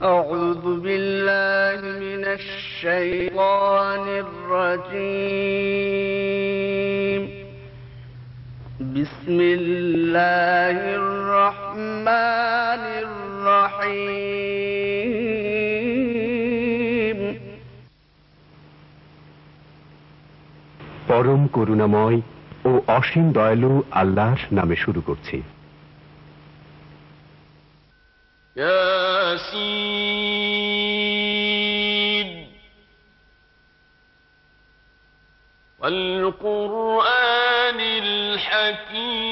أعوذ بالله من الشيطان الرجيم. بسم الله الرحمن الرحيم. পরম করুণাময় ও অসীম দয়ালু আল্লাহর নামে শুরু করছি। ياسين والقرآن الحكيم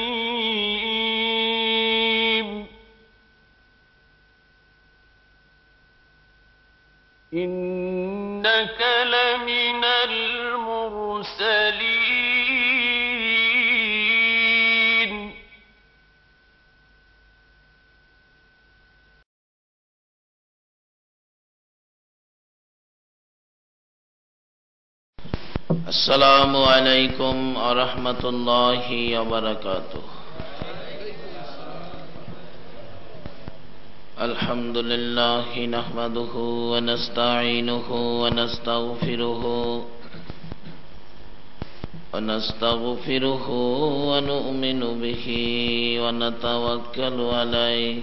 إنك لمن المرسلين. السلام عليكم ورحمة الله وبركاته. الحمد لله نحمده ونستعينه ونستغفره ونؤمن به ونتوكل عليه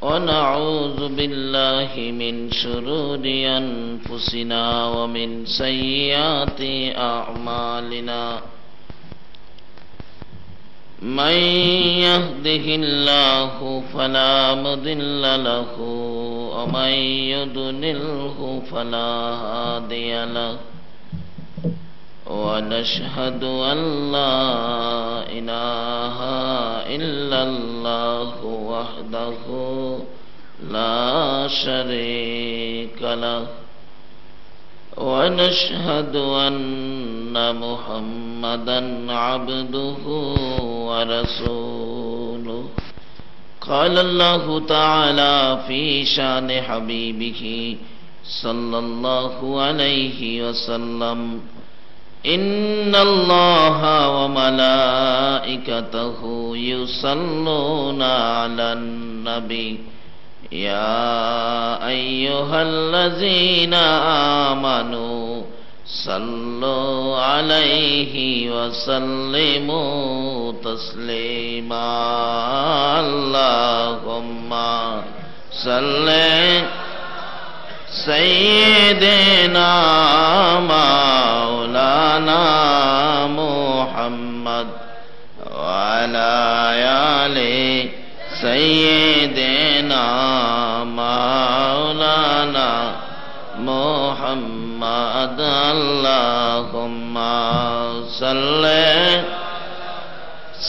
ونعوذ بالله من شرور أنفسنا ومن سيئات أعمالنا. من يهده الله فلا مضل له ومن يضلله فلا هادي له. ونشهد أن لا إله إلا الله وحده لا شريك له. ونشهد أن محمدا عبده ورسوله. قال الله تعالى في شان حبيبه صلى الله عليه وسلم: إن الله وملائكته يصلون على النبي يا أيها الذين آمنوا صلوا عليه وسلموا تسليما. اللهم صل سيدنا مولانا محمد وعلى آل سيدنا مولانا محمد. اللهم صل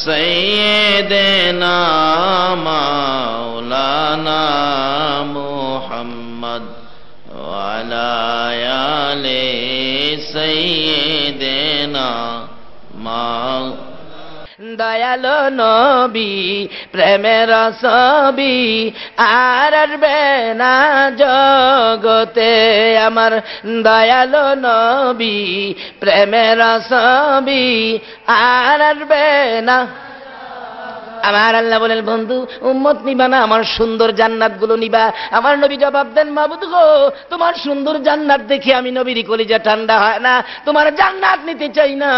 سيدنا مولانا محمد وعلى آل سيدنا مولانا. দয়ালো নবী প্রেমের ছবি আর আসবে না জগতে আমার। দয়ালো নবী প্রেমের ছবি আর আসবে না। আমার আল্লাহ বলেন, বন্ধু উম্মত নিবা না, আমার সুন্দর জান্নাত গুলো নিবা। আমার নবী জবাব দেন, মাবুদ গো, তোমার সুন্দর জান্নাত দেখে আমি নবীর কলিজা ঠান্ডা হয় না, তোমার জান্নাত নিতে চাই না,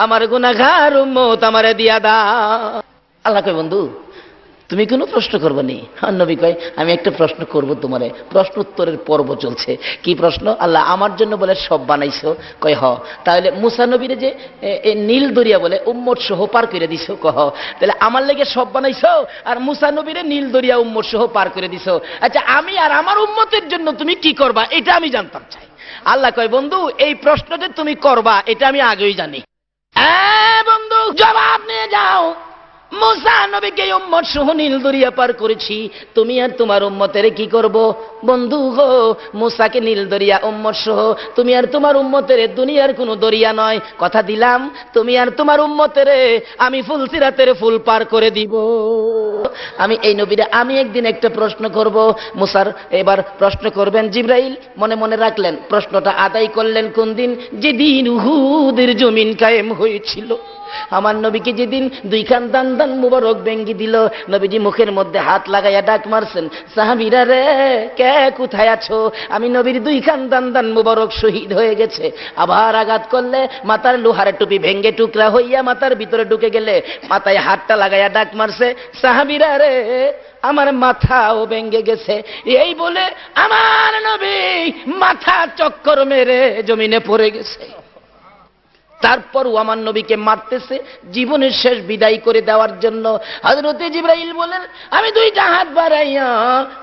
আমার গুনাহগার উম্মত আমারে দিয়া দাও। আল্লাহ কয়, বন্ধু তুমি কোনো প্রশ্ন করবে নি? আর নবী কয়, আমি একটা প্রশ্ন করব তোমারে। প্রশ্ন উত্তরের পর্ব চলছে। কি প্রশ্ন? আল্লাহ আমার জন্য বলে সব বানাইছো? কয় হ। তাহলে মুসা নবীরে যে নীল দরিয়া বলে উম্মত সহ পার করে দিছো? কহ। তাহলে আমার লেগে সব বানাইছো আর মুসা নবীরে নীল দরিয়া উম্মত সহ পার করে দিছো। আচ্ছা, আমি আর আমার উম্মতের জন্য তুমি কি করবা এটা আমি জানতাম চাই। আল্লাহ কয়, বন্ধু এই প্রশ্ন যে তুমি করবা এটা আমি আগেই জানি। বন্ধু জবাব নিয়ে যাও। মুসা নবীকে উম্মত সহ নীল দরিয়া পার করেছি, তুমি আর তোমার উম্মতের কি করব? বন্ধু গো, মুসাকে নীল দরিয়া উম্মত সহ, তুমি আর তোমার উম্মতের দুনিয়ার কোনো দরিয়া নয়, কথা দিলাম তুমি আর তোমার উম্মতের আমি ফুলসিরাতের ফুল পার করে দিব। আমি এই নবীরে আমি একদিন একটা প্রশ্ন করব। মুসার এবার প্রশ্ন করবেন জিবরাইল, মনে মনে রাখলেন। প্রশ্নটা আদায় করলেন কোন দিন? যেদিন উহুদের জমিন কায়েম হয়েছিল। আমার নবীকে যেদিন দুইখান দান দান মুবারক ভেঙ্গি দিল, নবীজি মুখের মধ্যে হাত লাগাইয়া ডাক মারছেন, সাহাবীরা রে কে কোথায় আছো? আমি নবীর দুইখান দান দান মুবারক শহীদ হয়ে গেছে। আবার আঘাত করলে মাথার লোহার টুপি ভেঙ্গে টুকরা হইয়া মাথার ভিতরে ঢুকে গেলে মাথায় হাতটা লাগাইয়া ডাক মারছে, সাহাবীরা রে আমার মাথাও ভেঙ্গে গেছে। এই বলে আমার নবী মাথা চক্কর মেরে জমিনে পড়ে গেছে। তারপরও আমার নবীকে মারতেছে জীবনের শেষ বিদায় করে দেওয়ার জন্য। হযরতে জিবরাইল বলেন, আমি দুইটা হাত বাড়াইয়া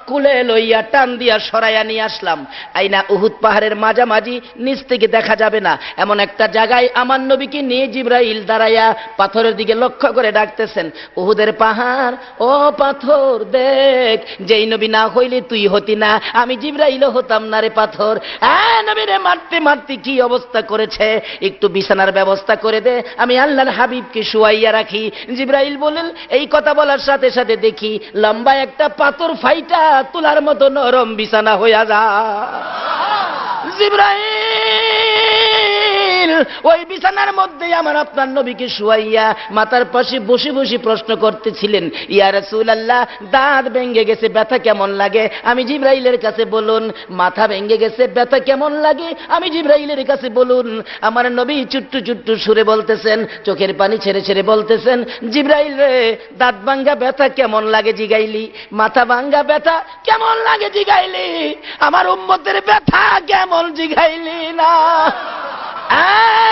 কুলে লইয়া টান দিয়া সরাইয়া নিয়ে আসলাম। আইনা উহুদ পাহাড়ের মাঝামাঝি নিচ থেকে দেখা যাবে না এমন একটা জায়গায় আমার নবীকে নিয়ে জিবরাইল দাঁড়াইয়া পাথরের দিকে লক্ষ্য করে ডাকতেছেন, উহুদের পাহাড় ও পাথর দেখ, যেই নবী না হইলে তুই হতি না, আমি জিবরাইলও হতাম না রে পাথর। নবীরে মারতে মারতে কি অবস্থা করেছে, একটু বিছানার ব্যবস্থা করে দে, আমি আল্লাহর হাবিবকে শুয়াইয়া রাখি। জিবরাইল বলেন, এই কথা বলার সাথে সাথে দেখি লম্বা একটা পাথর ফাইটা তুলার মতো নরম বিছানা হইয়া যা। জিবরাইল ওই বিছানার মধ্যে আমার আপনার নবীকে শুয়াইয়া মাথার পাশে বসে বসে প্রশ্ন করতেছিলেন, ইয়া রাসূলুল্লাহ দাঁত ভেঙে গেছে, ব্যথা কেমন লাগে? আমি জিবরাইলের কাছে বলুন। মাথা ভেঙে গেছে, ব্যথা কেমন লাগে? আমি জিবরাইলের কাছে বলুন। আমার নবী চুট্টু চুট্টু সুরে বলতেছেন, চোখের পানি ছেড়ে ছেড়ে বলতেছেন, জিবরাইল রে দাঁত ভাঙ্গা ব্যথা কেমন লাগে জিগাইলি, মাথা ভাঙ্গা ব্যথা কেমন লাগে জিগাইলি, আমার উম্মতের ব্যথা কেমন জিগাইলি না।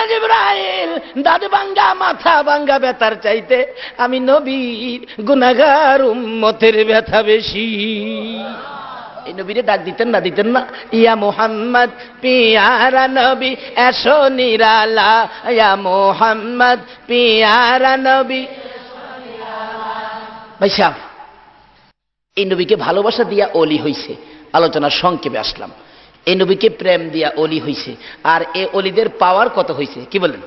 জিবরাইল দাঁত ভাঙ্গা মাথা ভাঙ্গা ব্যথার চাইতে আমি নবীর গুনাহগার উম্মতের ব্যথা বেশি। এই নবীরে ডাক দিতেন না, দিতেন না, ইয়া মুহাম্মদ পিয়ারা নবী এসো নিরালা, ইয়া মুহাম্মদ পিয়ারা নবী। ভাই সাহেব, এই নবীকে ভালোবাসা দিয়া ওলি হইছে, আলোচনার সংক্ষেপে আসলাম। এই নবীকে প্রেম দিয়া ওলি হইছে, আর এ অলিদের পাওয়ার কত হইছে কি বলেন?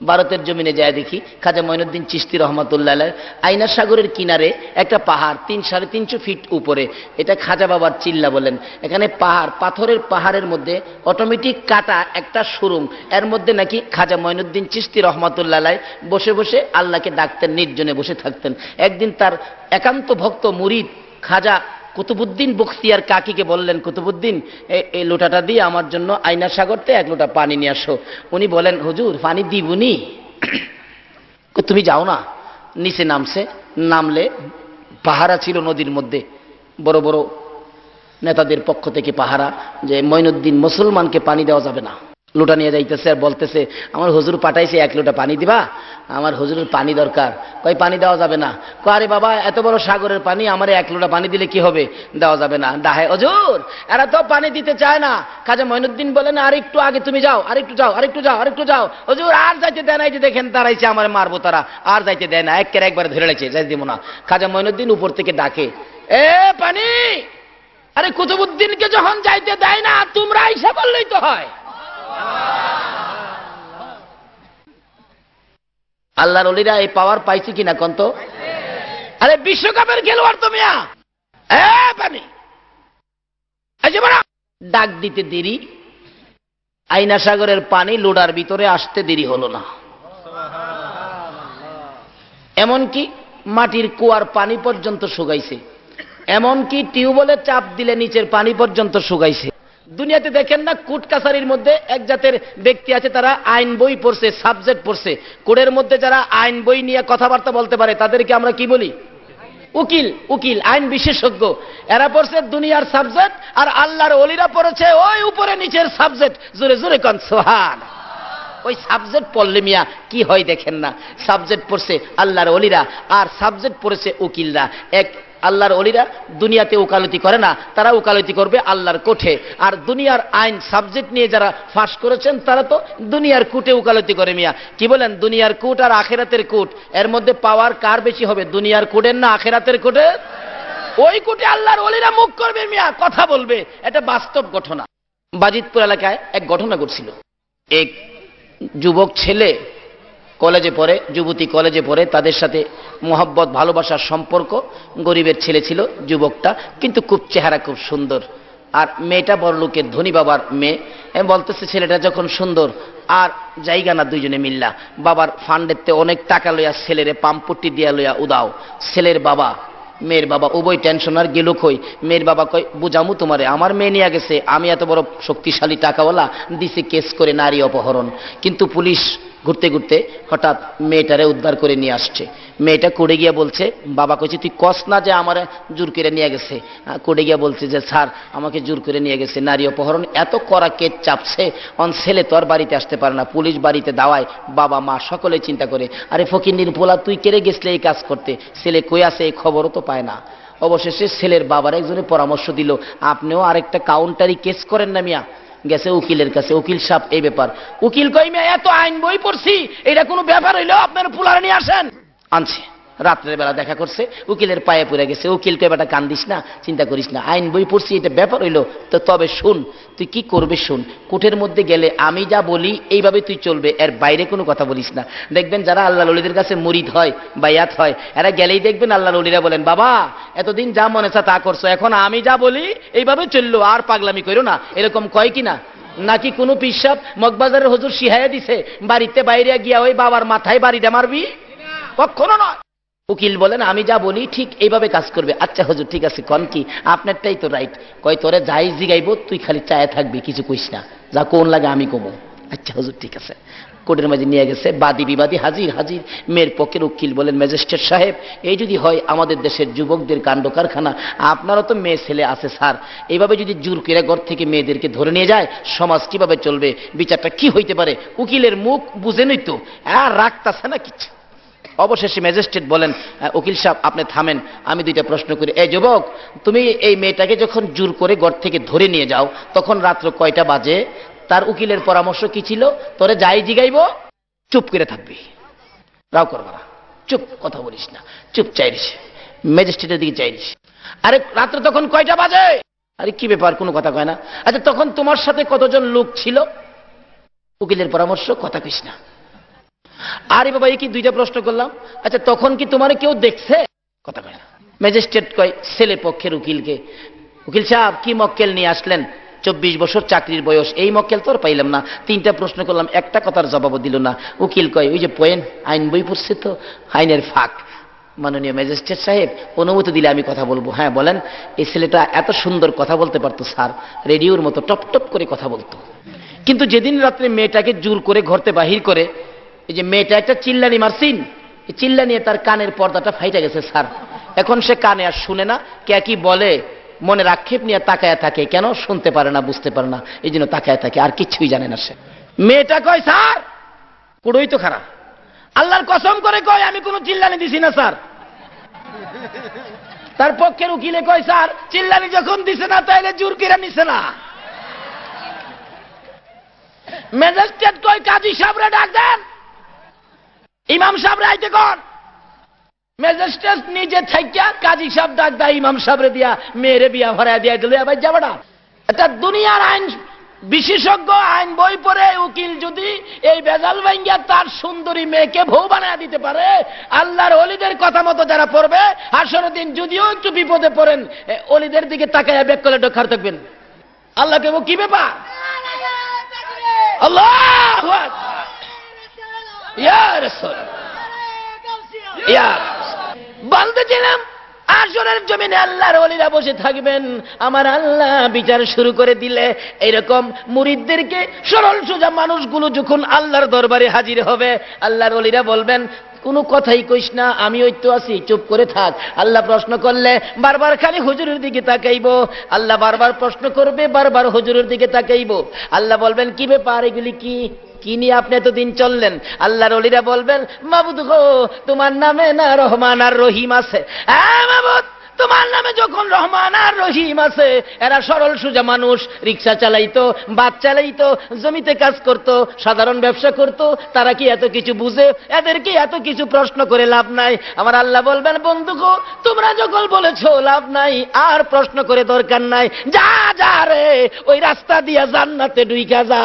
ভারতের জমিনে যায় দেখি খাজা মঈনুদ্দিন চিশতি রহমাতুল্লাহ আলাইহ আইনা সাগরের কিনারে একটা পাহাড় 3-350 ফিট উপরে, এটা খাজা বাবার চিল্লা বলেন। এখানে পাহাড়, পাথরের পাহাড়ের মধ্যে অটোমেটিক কাটা একটা সুরুং, এর মধ্যে নাকি খাজা মঈনুদ্দিন চিশতি রহমাতুল্লাহ আলাইহ বসে বসে আল্লাহকে ডাকতেন, নির্জনে বসে থাকতেন। একদিন তার একান্ত ভক্ত মুরিদ খাজা কুতুবুদ্দিন বখতিয়ার কাকিকে বললেন, কুতুবুদ্দিন এই লোটাটা দিয়ে আমার জন্য আইনা সাগরতে 1 লোটা পানি নিয়ে আসো। উনি বলেন, হুজুর পানি দিবনি, তুমি যাও না। নিচে নামছে, নামলে পাহারা ছিল নদীর মধ্যে, বড় বড় নেতাদের পক্ষ থেকে পাহারা, যে মঈনুদ্দিন মুসলমানকে পানি দেওয়া যাবে না। লোটা নিয়ে যাইতেছে আর বলতেছে, আমার হুজুর পাঠাইছে 1 লোটা পানি দিবা, আমার হুজুরের পানি দরকার। কই পানি দেওয়া যাবে না। আরে বাবা এত বড় সাগরের পানি, আমার 1 লোটা পানি দিলে কি হবে, দেওয়া যাবে না। ডাহে হুজুর এরা তো পানি দিতে চায় না। খাজা মঈনুদ্দিন বলেন, আর একটু আগে তুমি যাও, আরেকটু যাও, আরেকটু যাও, আরেকটু যাও। হুজুর আর যাইতে দেয় না, এই যে দেখেন তারাইছে আমার মারবো, তারা আর যাইতে দেয় না, একবারে ধরে রাখছে, যাই দিব না। খাজা মঈনুদ্দিন উপর থেকে ডাকে, এ পানি, আরে কুতুবুদ্দিনকে যখন যাইতে দেয় না তোমরা আইসা বললেই তো হয়। আল্লাহর ওলিরা এই পাওয়ার পাইছে কিনা কন্ত? আরে বিশ্বকাপের খেলোয়াড় তো মিয়া, পানি ডাক দিতে দেরি, আইনা সাগরের পানি লোডার ভিতরে আসতে দেরি হলো না। এমনকি মাটির কুয়ার পানি পর্যন্ত শুকাইছে, এমনকি টিউবওয়েলে চাপ দিলে নিচের পানি পর্যন্ত শুকাইছে। দুনিয়াতে দেখেন না কোর্ট কাছারির মধ্যে এক জাতের ব্যক্তি আছে, তারা আইন বই পড়ছে, সাবজেক্ট পড়ছে। কোর্টের মধ্যে যারা আইন বই নিয়ে কথাবার্তা বলতে পারে তাদেরকে আমরা কি বলি? উকিল। উকিল, আইন বিশেষজ্ঞ। এরা পড়ছে দুনিয়ার সাবজেক্ট, আর আল্লাহর ওলিরা পড়েছে ওই উপরে নিচের সাবজেক্ট। জোরে জোরে কোন সুবহান। ওই সাবজেক্ট পড়লে মিয়া কি হয় দেখেন না, সাবজেক্ট পড়ছে আল্লাহর ওলিরা আর সাবজেক্ট পড়েছে উকিলরা। এক আল্লাহর ওলিরা দুনিয়াতে ওকালতি করে না, তারা ওকালতি করবে আল্লাহর কোর্টে। আর দুনিয়ার আইন সাবজেক্ট নিয়ে যারা ফাঁস করেছেন তারা তো দুনিয়ার কোর্টে ওকালতি করে। মিয়া কি বলেন? দুনিয়ার কোর্ট আর আখেরাতের কোর্ট, এর মধ্যে পাওয়ার কার বেশি হবে, দুনিয়ার কোর্টের না আখেরাতের কোর্টের? ওই কোর্টে আল্লাহর ওলিরা মুখ করবে মিয়া, কথা বলবে। এটা বাস্তব ঘটনা। বাজিতপুর এলাকায় এক ঘটনা ঘটছিল। এক যুবক ছেলে কলেজে পড়ে, যুবতী কলেজে পড়ে, তাদের সাথে মোহাব্বত ভালোবাসার সম্পর্ক। গরিবের ছেলে ছিল যুবকটা, কিন্তু খুব চেহারা খুব সুন্দর। আর মেয়েটা বড় লোকের ধনী বাবার মেয়ে। আমি বলতেছে ছেলেটা যখন সুন্দর আর জায়গা না, দুইজনে মিল্লা বাবার ফান্ডেতে অনেক টাকা লইয়া ছেলেরে পাম্পট্টি দিয়া লইয়া উদাও। ছেলের বাবা মেয়ের বাবা উভয় টেনশন আর গেল কই। মেয়ের বাবা কয় বুঝামু তোমারে, আমার মেয়ে নিয়ে গেছে, আমি এত বড় শক্তিশালী টাকাওয়ালা, দিছে কেস করে নারী অপহরণ। কিন্তু পুলিশ ঘুরতে ঘুরতে হঠাৎ মেয়েটারে উদ্ধার করে নিয়ে আসছে। মেয়েটা কোর্টে গিয়া বলছে, বাবা কইছে তুই কস না যে আমার জোর করে নিয়ে গেছে। কোর্টে গিয়া বলছে যে স্যার আমাকে জোর করে নিয়ে গেছে, নারী অপহরণ, এত কড়া কেস চাপছে, অন ছেলে তো আর বাড়িতে আসতে পারে না, পুলিশ বাড়িতে দাওয়ায়, বাবা মা সকলে চিন্তা করে আরে ফকিন্নির পোলা তুই কেড়ে গেছলে এই কাজ করতে, ছেলে কই আছে এই খবরও তো পায় না। অবশেষে ছেলের বাবার একজনে পরামর্শ দিল, আপনিও আরেকটা কাউন্টারি কেস করেন না মিয়া। গেছে উকিলের কাছে, উকিল সাহেব এই ব্যাপার। উকিল কই মিয়া এত আইন বই পড়ছি, এটা কোনো ব্যাপার হইলো, আপনার পুলারে নিয়ে আসেন। আনছে, রাত্রের বেলা দেখা করছে, উকিলের পায়ে পড়ে গেছে। উকিল কই বেটা কান্দিস না, চিন্তা করিস না, আইন বই পড়ছি, এটা ব্যাপার হইলো তো, তবে শুন তুই কি করবে শুন, কোর্টের মধ্যে গেলে আমি যা বলি এইভাবে তুই চলবে, এর বাইরে কোনো কথা বলিস না। দেখবেন যারা আল্লাহ ওলিদের কাছে মুরিদ হয়, বায়াত হয়, এরা গেলেই দেখবেন আল্লাহ ওলিরা বলেন বাবা এতদিন যা মনে চা তা করছো, এখন আমি যা বলি এইভাবে চললো, আর পাগলামি করো না, এরকম কয় কিনা? নাকি কোনো পিসাব মগবাজারের হুজুর শিহাইয়া দিছে বাড়িতে বাইরে গিয়া ওই বাবার মাথায় বাড়িটা মারবি? কখনো নয়। উকিল বলেন আমি যা বলি ঠিক এইভাবে কাজ করবে। আচ্ছা হুজুর ঠিক আছে, কন কি? আপনারটাই তো রাইট। কয় তোরে যাই জিগাইব তুই খালি চায়ে থাকবি, কিছু কইস না, যা কোন লাগে আমি কমো। আচ্ছা হুজুর ঠিক আছে। কোর্টের মাঝে নিয়ে গেছে, বাদী বিবাদী হাজির হাজির। মেয়ের পক্ষের উকিল বলেন ম্যাজিস্ট্রেট সাহেব এই যদি হয় আমাদের দেশের যুবকদের কাণ্ড কারখানা, আপনারও তো মেয়ে ছেলে আছে স্যার, এইভাবে যদি জোর করে ঘর থেকে মেয়েদেরকে ধরে নিয়ে যায় সমাজ কিভাবে চলবে, বিচারটা কি হইতে পারে? উকিলের মুখ বুঝেনই তো, আর রাখতাছে না কিছু। অবশেষে ম্যাজিস্ট্রেট বলেন উকিল সাহেব আপনি থামেন, আমি দুইটা প্রশ্ন করি। এই যুবক, তুমি এই মেয়েটাকে যখন জোর করে ঘর থেকে ধরে নিয়ে যাও তখন রাত্র কয়টা বাজে? তার উকিলের পরামর্শ কি ছিল? তোরে যাই জিগাইব চুপ করে থাকবি, রাও করবা না, চুপ, কথা বলিস না, চুপ চাইরিস। ম্যাজিস্ট্রেটের দিকে চাইরিস, আরে রাত্রে তখন কয়টা বাজে? আরে কি ব্যাপার, কোনো কথা কয় না। আচ্ছা তখন তোমার সাথে কতজন লোক ছিল? উকিলের পরামর্শ, কথা কইস না। আরে বাবা এই কি দুইটা প্রশ্ন করলাম। আচ্ছা তখন কি তোমার কেউ দেখছে? কথা কয় না। ম্যাজিস্ট্রেট কয় ছেলে পক্ষের উকিলকে, উকিল সাহেব কি মক্কেল নিয়ে আসলেন? 24 বছর চাকরির বয়স, এই মক্কেল তো আর পাইলাম না, তিনটা প্রশ্ন করলাম, একটা কথার জবাবও দিল না। উকিল কয় ওই যে পয়েন্ট, আইন বই পড়ছে তো, আইনের ফাঁক। মাননীয় ম্যাজিস্ট্রেট সাহেব অনুমতি দিলে আমি কথা বলবো। হ্যাঁ বলেন। এই ছেলেটা এত সুন্দর কথা বলতে পারতো স্যার, রেডিওর মতো টপ টপ করে কথা বলতো, কিন্তু যেদিন রাত্রে মেয়েটাকে জোর করে ঘরতে বাহির করে, এই যে মেয়েটা একটা চিল্লানি মারছিন, চিল্লা নিয়ে তার কানের পর্দাটা ফাইটা গেছে স্যার। এখন সে কানে আর শুনে না, কে কি বলে মনের আক্ষেপ নিয়ে তাকায় থাকে, কেন শুনতে পারে না, বুঝতে পারে না, এই জন্য তাকায় থাকে, আর কিছুই জানে না সে। মেয়েটা কয় স্যার পুরোই তো খারাপ, আল্লাহর কসম করে কয় আমি কোনো চিল্লানি দিছি না স্যার। তার পক্ষের উকিলে কয় স্যার চিল্লানি যখন দিছে না তাইলে জোর করে নিছে না। ম্যাজিস্ট্রেট কয় কাজী সাহেবরা ডাক দেন, ইমাম সাহেবরা আইতে কোন। ম্যাজিস্ট্রেট নিজে থাইকা কাজী সাহেব ডাক দেয়, ইমাম সাহেবরে দিয়া মেয়েরে বিয়া ভরায় দিয়া দিল। এবার যাবটা এটা দুনিয়ার আইন বিশেষজ্ঞ, আইন বই পড়ে উকিল যদি এই বেজাল ভাঙ্গিয়া তার সুন্দরী মেয়েকে বউ বানায় দিতে পারে, আল্লাহর ওলিদের কথা মতো যারা পড়বে হাসরের দিন যদিও একটু বিপদে পড়েন ওলিদের দিকে তাকায় ব্যাক করে ডকার থাকবেন। আল্লাহকে কি ব্যাপার? আল্লাহু আকবার, ইয়া রাসূল, ইয়া বলতেছিলাম আসরের জমিনে আল্লাহর ওলিরা বসে থাকবেন, আমার আল্লাহ বিচার শুরু করে দিলে এরকম মুরিদদেরকে, সরল সোজা মানুষগুলো যখন আল্লাহর দরবারে হাজির হবে, আল্লাহর ওলিরা বলবেন কোনো কথাই কইস না, আমি ওই তো আছি, চুপ করে থাক। আল্লাহ প্রশ্ন করলে বারবার খালি হুজুরের দিকে তাকাইব, আল্লাহ বারবার প্রশ্ন করবে, বারবার হুজুরের দিকে তাকাইব। আল্লাহ বলবেন কি ব্যাপার, এগুলি কি কি নিয়ে আপনি এতদিন চললেন? আল্লাহর ওলিরা বলবেন মাবুদ গো তোমার নামে না রহমান আর রহিম আছে। হ্যাঁ মাবুদ তোমার নামে যখন রহমান আর রহিম আছে, এরা সরল সোজা মানুষ, রিক্সা চালাইতো, বাস চালাইতো, জমিতে কাজ করত, সাধারণ ব্যবসা করত, তারা কি এত কিছু বুঝে? এদেরকে এত কিছু প্রশ্ন করে লাভ নাই। আমার আল্লাহ বলবেন বন্ধু গো তোমরা যখন বলেছো লাভ নাই, আর প্রশ্ন করে দরকার নাই, যা যা রে ওই রাস্তা দিয়া জান্নাতে ঢুইকা যা।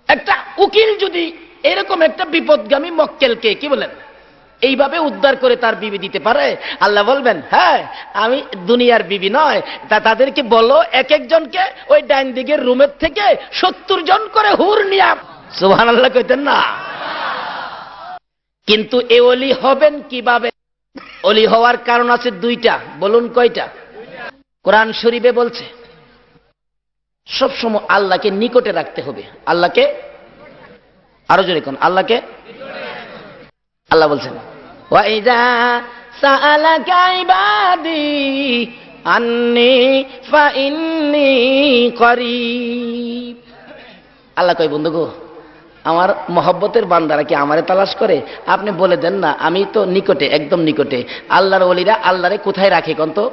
একটা উকিল যদি এরকম একটা বিপদগামী মক্কেলকে কি বলেন এইভাবে উদ্ধার করে তার বিবি দিতে পারে? আল্লাহ বলবেন হ্যাঁ, আমি দুনিয়ার বিবি নয়, তাদেরকে বলো এক একজনকে ওই ডাইন দিকের রুমের থেকে 70 জন করে হুর নিয়া। সুবহানাল্লাহ কইতেন না? কিন্তু এ ওলি হবেন কিভাবে? ওলি হওয়ার কারণ আছে দুইটা। বলুন কয়টা? কোরআন শরীফে বলছে সবসময় আল্লাহকে নিকটে রাখতে হবে। আল্লাহকে, আরো জোরে কোন, আল্লাহকে। আল্লাহ বলছেন ওয়াইদা সাআলাকা ইবাদি আন্নী ফাইন্নী করিব। আল্লাহ কয় বন্ধু গো, আমার মহব্বতের বান্দারা কি আমারে তালাশ করে? আপনি বলে দেন না আমি তো নিকটে, একদম নিকটে। আল্লাহর ওলিরা আল্লাহরে কোথায় রাখে কোন তো?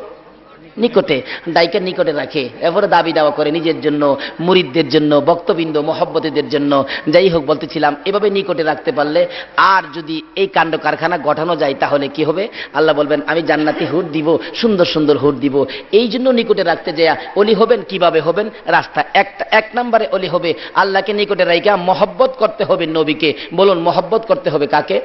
নিকটে। ডাইকে নিকটে রাখে, এরপরে দাবি দাওয়া করে নিজের জন্য, মুরিদদের জন্য, ভক্তবৃন্দ, মহব্বতীদের জন্য। যাই হোক, বলতেছিলাম এভাবে নিকটে রাখতে পারলে আর যদি এই কাণ্ড কারখানা গঠানো যায় তাহলে কি হবে? আল্লাহ বলবেন আমি জান্নাতি হুর দিব, সুন্দর সুন্দর হুর দিব। এই জন্য নিকটে রাখতে যায় অলি হবেন। কিভাবে হবেন? রাস্তা একটা, এক নম্বরে অলি হবে আল্লাহকে নিকটে রাখা মহব্বত করতে হবে নবীকে। বলুন মহব্বত করতে হবে কাকে?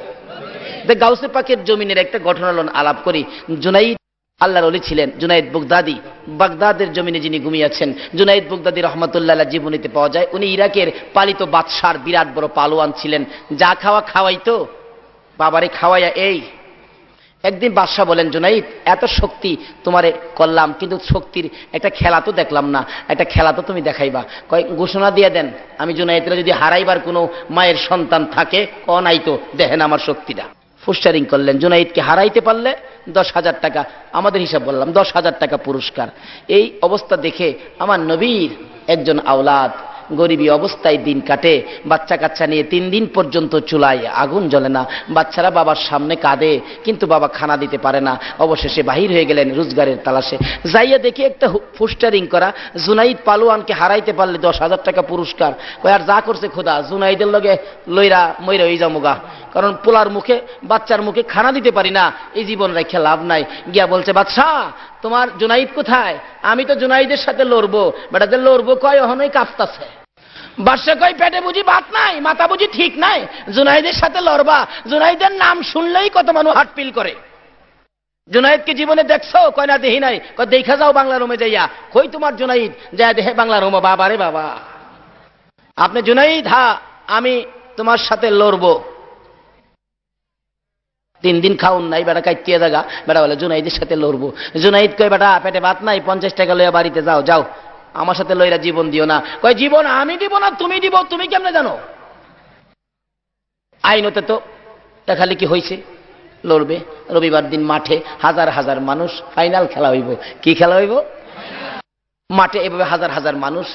গাউসে পাকের জমিনের একটা ঘটনা আলাপ করি। জুনাইদ আল্লাহর ওলি ছিলেন, জুনাইদ বুগদাদি, বাগদাদের জমিনে যিনি ঘুমিয়েছেন। জুনাইদ বুগদাদি রহমাতুল্লাহ আলাইহি জীবনীতে পাওয়া যায় উনি ইরাকের পালিত বাদশার বিরাট বড় পালোয়ান ছিলেন। যা খাওয়া খাওয়াইতো, বাবারে খাওয়াইয়া। এই একদিন বাদশাহ বলেন জুনাইদ এত শক্তি তোমারে করলাম, কিন্তু শক্তির একটা খেলা তো দেখলাম না, একটা খেলা তো তুমি দেখাইবা। কয় ঘোষণা দিয়ে দেন, আমি জুনাইদরা যদি হারাইবার কোনো মায়ের সন্তান থাকে নাই তো দেখেন আমার শক্তিটা। ফুস্টারিং করলেন, জুনাইদকে হারাইতে পারলে 10,000 টাকা, আমাদের হিসাব বললাম 10,000 টাকা পুরস্কার। এই অবস্থা দেখে আমার নবীর একজন আওলাদ গরিবী অবস্থায় দিন কাটে, বাচ্চা কাচ্চা নিয়ে 3 দিন পর্যন্ত চুলায় আগুন জ্বলে না। বাচ্চারা বাবার সামনে কাঁদে, কিন্তু বাবা খানা দিতে পারে না। অবশেষে বাহির হয়ে গেলেন রোজগারের তালাশে। যাইয়া দেখে একটা পোস্টারিং করা, জুনাইদ পালোয়ানকে হারাইতে পারলে 10,000 টাকা পুরস্কার। ওই আর যা করছে খোদা, জুনাইদের লগে লইরা মইরা হয়ে যামুগা, কারণ পোলার মুখে, বাচ্চার মুখে খানা দিতে পারি না, এই জীবন রেখে লাভ নাই। গিয়া বলছে বাদশাহ তোমার জুনাইদ কোথায়? আমি তো জুনাইদের সাথে লড়বো। বেটাদের লড়বো কয় অহনই কাঁপতাছে। বাদশা কয় পেটে বুঝি ভাত নাই, মাথা বুঝি ঠিক নাই, জুনাইদের সাথে লড়বা? জুনাইদের নাম শুনলেই কত মানুষ হার্টফিল করে। জুনাইদকে জীবনে দেখছো? কয় না দেখি নাই। কয় দেখা যাও বাংলা রুমে যাইয়া। কই তোমার জুনাইদ? যায় দেখে বাংলা রুমে। বাবা রে বাবা, আপনি জুনাইদ? হ্যাঁ আমি তোমার সাথে লড়বো। 3 দিন খাউন নাই, বেটা কাইতিয়ে জায়গা। বেটা বলে জুনাইদের সাথে লড়বো। জুনাইদ কয় বেটা পেটে ভাত নাই, 50 টাকা লইয়া বাড়িতে যাও, যাও আমার সাথে লইরা জীবন দিও না। কয় জীবন আমি দিব না তুমি দিব? তুমি কেমনে জানো? আইনতে তো দেখালে কি হয়েছে, লড়বে। রবিবার দিন মাঠে হাজার হাজার মানুষ, ফাইনাল খেলা হইব। কি খেলা হইব? মাঠে এভাবে হাজার হাজার মানুষ।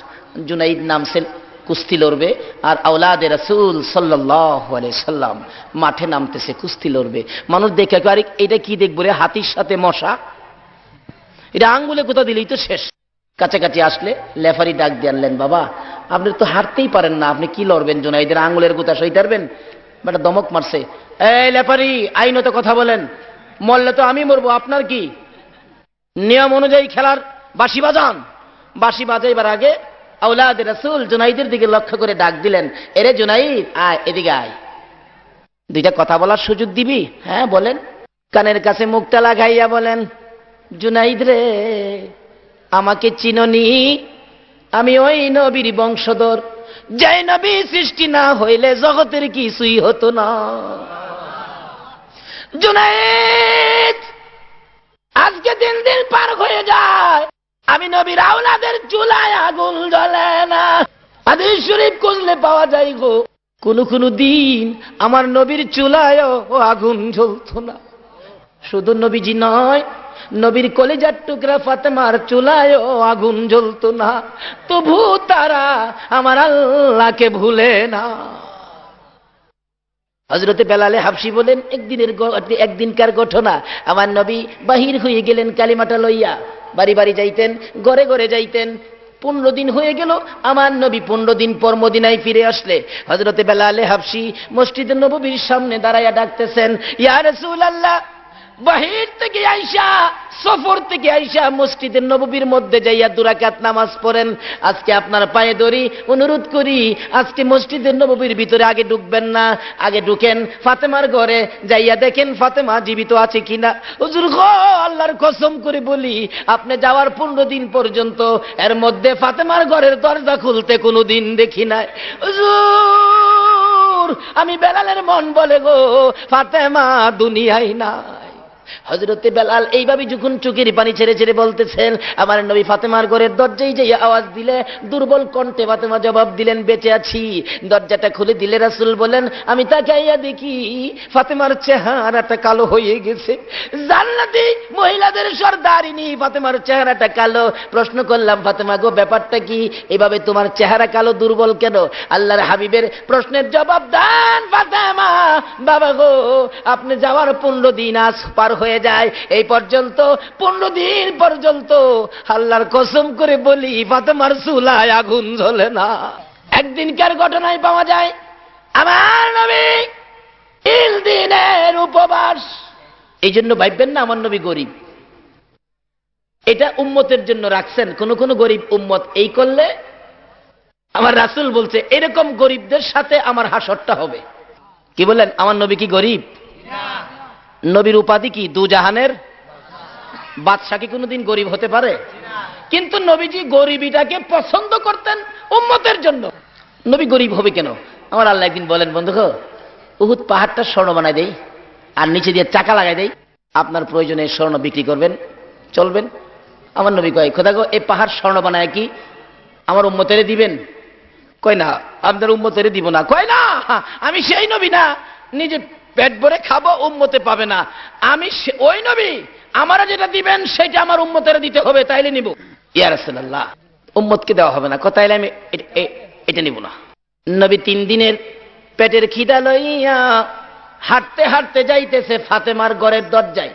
জুনাইদ নামছেন, কুস্তি লড়বে। আর আওলাদে রাসূল সাল্লাল্লাহু আলাইহি সাল্লাম মাঠে নামতেছে, কুস্তি লড়বে। মানুষ দেখে আরে এটা কি দেখবো রে, হাতির সাথে মশা, এটা আঙ্গুলে কোথা দিলেই তো শেষ। কাছাকাছি আসলে লেফারি ডাক দিয়ে আনলেন, বাবা আপনি তো হারতেই পারেন না, আপনি কি লড়বেন? জুনাইদের আঙ্গুলের গোতা সইতে পারবেন? বেটা দমক মারছে, এই লেফারি আইনত কথা বলেন, মরলে তো আমি মরবো, আপনার কি? নিয়ম অনুযায়ী খেলার বাঁশি বাজান। বাঁশি বাজাইবার আগে আওলাদে রাসূল জুনাইদের দিকে লক্ষ্য করে ডাক দিলেন, এরে জুনাইদ আয়, এদিকে আয়, 2টা কথা বলার সুযোগ দিবি? হ্যাঁ বলেন। কানের কাছে মুখটা লাগাইয়া বলেন, জুনাইদ রে আমাকে চিননি? আমি ওই নবীর বংশধর, যে নবী সৃষ্টি না হইলে জগতের কিছুই হতো না। জুনাইদ আজকে 3 দিন পার হয়ে যায়, আমি নবীর আওলাদের চুলায় আগুন জ্বলে না। হাদিস শরীফ খুঁজলে পাওয়া যায় গো, কোন কোন দিন আমার নবীর চুলায়ও আগুন জ্বলতো না। শুধু নবীজি নয়, নবীর কলিজার টুকরা ফাতেমার চুলায়ও আগুন জ্বলতো না, তবু তারা আমার আল্লাহকে ভুলে না। হযরতে বেলালে হাবশী বলেন, একদিনকার ঘটনা, আমার নবী বাহির হয়ে গেলেন কালিমাটা লইয়া, বাড়ি বাড়ি যাইতেন, ঘরে ঘরে যাইতেন। 15 দিন হয়ে গেল, আমার নবী 15 দিন পর মদিনায় ফিরে আসলে হযরতে বেলালে হাবশী মসজিদে নববীর সামনে দাঁড়াইয়া ডাকতেছেন, ইয়া রাসূলুল্লাহ বাহির থেকে আইসা, সফর থেকে আইসা মসজিদের নববীর মধ্যে যাইয়া 2 রাকাত নামাজ পড়েন। আজকে আপনার পায়ে ধরি, অনুরোধ করি, আজকে মসজিদের নববীর ভিতরে আগে ঢুকবেন না, আগে ঢুকেন ফাতেমার ঘরে, যাইয়া দেখেন ফাতেমা জীবিত আছে কিনা। হুজুর গো, আল্লাহর কসম করে বলি, আপনি যাওয়ার 15 দিন পর্যন্ত এর মধ্যে ফাতেমার ঘরের দরজা খুলতে কোনোদিন দেখি নাই। হুজুর, আমি বেলালের মন বলে গো, ফাতেমা দুনিয়ায় নাই। হযরতে বেলাল এইভাবে যখন চোখের পানি ছেড়ে ছেড়ে বলতেছেন, আমার নবী ফাতেমার ঘরের দরজায় যে আওয়াজ দিলে দুর্বল কণ্ঠে ফাতেমা জবাব দিলেন, বেঁচে আছি। দরজাটা খুলে দিলে রাসূল বলেন, আমি তাকাইয়া দেখি ফাতেমার চেহারাটা কালো হয়ে গেছে। জান্নাতি মহিলাদের সরদারিনী ফাতেমার চেহারাটা কালো। প্রশ্ন করলাম, ফাতেমা গো, ব্যাপারটা কি? এভাবে তোমার চেহারা কালো, দুর্বল কেন? আল্লাহর হাবিবের প্রশ্নের জবাব দেন, ফাতেমা বাবা গো, আপনি যাওয়ার 15 দিন আজ পার হয়ে যায়, এই পর্যন্ত 15 দিন পর্যন্ত আল্লাহর কসম করে বলি ফাতেমার চুলায় আগুন জ্বলে না। একদিনকার ঘটনায় পাওয়া যায়, আমার নবী 3 দিনের উপবাস। এই জন্য ভাববেন না আমার নবী গরিব, এটা উম্মতের জন্য রাখছেন। কোন কোন গরিব উম্মত এই করলে আমার রাসূল বলছে এরকম গরিবদের সাথে আমার হাসরটা হবে। কি বলেন, আমার নবী কি গরিব? নবীর উপাধি কি? 2 জাহানের বাদশা। কি কোনোদিন গরিব হতে পারে? কিন্তু নবীজি গরিবিটাকে পছন্দ করতেন উম্মতের জন্য। নবী গরিব হবে কেন? আমার আল্লাহ একদিন বলেন, বন্ধু গো, উহুদ পাহাড়টা স্বর্ণ বানাই দেই আর নিচে দিয়ে চাকা লাগাই দেই, আপনার প্রয়োজনে স্বর্ণ বিক্রি করবেন, চলবেন। আমার নবী কয়, খোদা গো, এই পাহাড় স্বর্ণ বানায় কি আমার উম্মতেরে দিবেন? কয় না, আপনার উম্মতেরে দিব না। কয় না, আমি সেই নবী না, নিজে পেট ভরে খাবো, উম্মতে পাবে না। আমি ওই নবী, আমারা যেটা দিবেন সেটা আমার উম্মতের দিতে হবে, তাইলে নিব। ইয়া রাসূলুল্লাহ, উম্মতকে দেওয়া হবে না। তাইলে আমি এটা নিব না। নবী 3 দিনের পেটের খিদা লইয়া হাঁটতে হাঁটতে যাইতেছে ফাতেমার ঘরের দরজায়।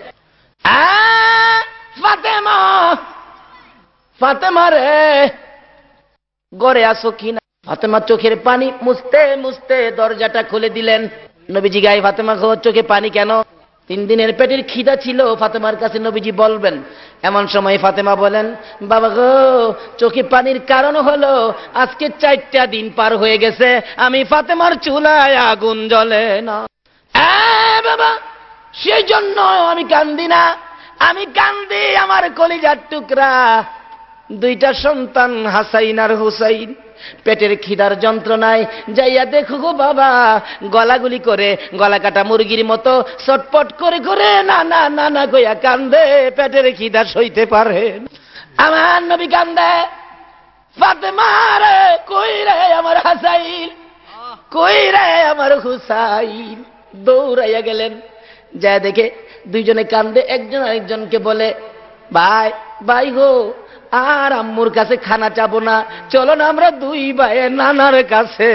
ফাতেমা, ফাতেমা রে, ঘরে আসো কিনা? ফাতেমা চোখের পানি মুছতে মুছতে দরজাটা খুলে দিলেন। নবীজি গায়ে, ফাতেমা গো, চোখে পানি কেন? 3 দিনের পেটের খিদা ছিল ফাতেমার কাছে, নবীজি বলবেন। এমন সময় ফাতেমা বলেন, বাবা গো, চোখে পানির কারণ হলো আজকে 4টা দিন পার হয়ে গেছে, আমি ফাতেমার চুলায় আগুন জ্বলে না। বাবা, সেই জন্য আমি কান্দি না, আমি কান্দি আমার কলিজার টুকরা 2টা সন্তান হাসাইন আর হুসাইন পেটের খিদার যন্ত্রণায় যাইয়া দেখো গো বাবা, গলাগুলি করে গলা কাটা মুরগির মতো চটপট করে করে না না না না কইয়া কান্দে, পেটের খিদা সইতে পারে। আমার নবী কান্দে, ফাতেমা রে, কই রে আমার হাসাইন, কই রে আমার হুসাইন? দৌড়াইয়া গেলেন, যা দেখে 2জনে কান্দে। একজন আরেকজনকে বলে, ভাই ভাই গো, আর আম্মুর কাছে খানা চাবো না, চলো না আমরা 2 ভাই নানার কাছে।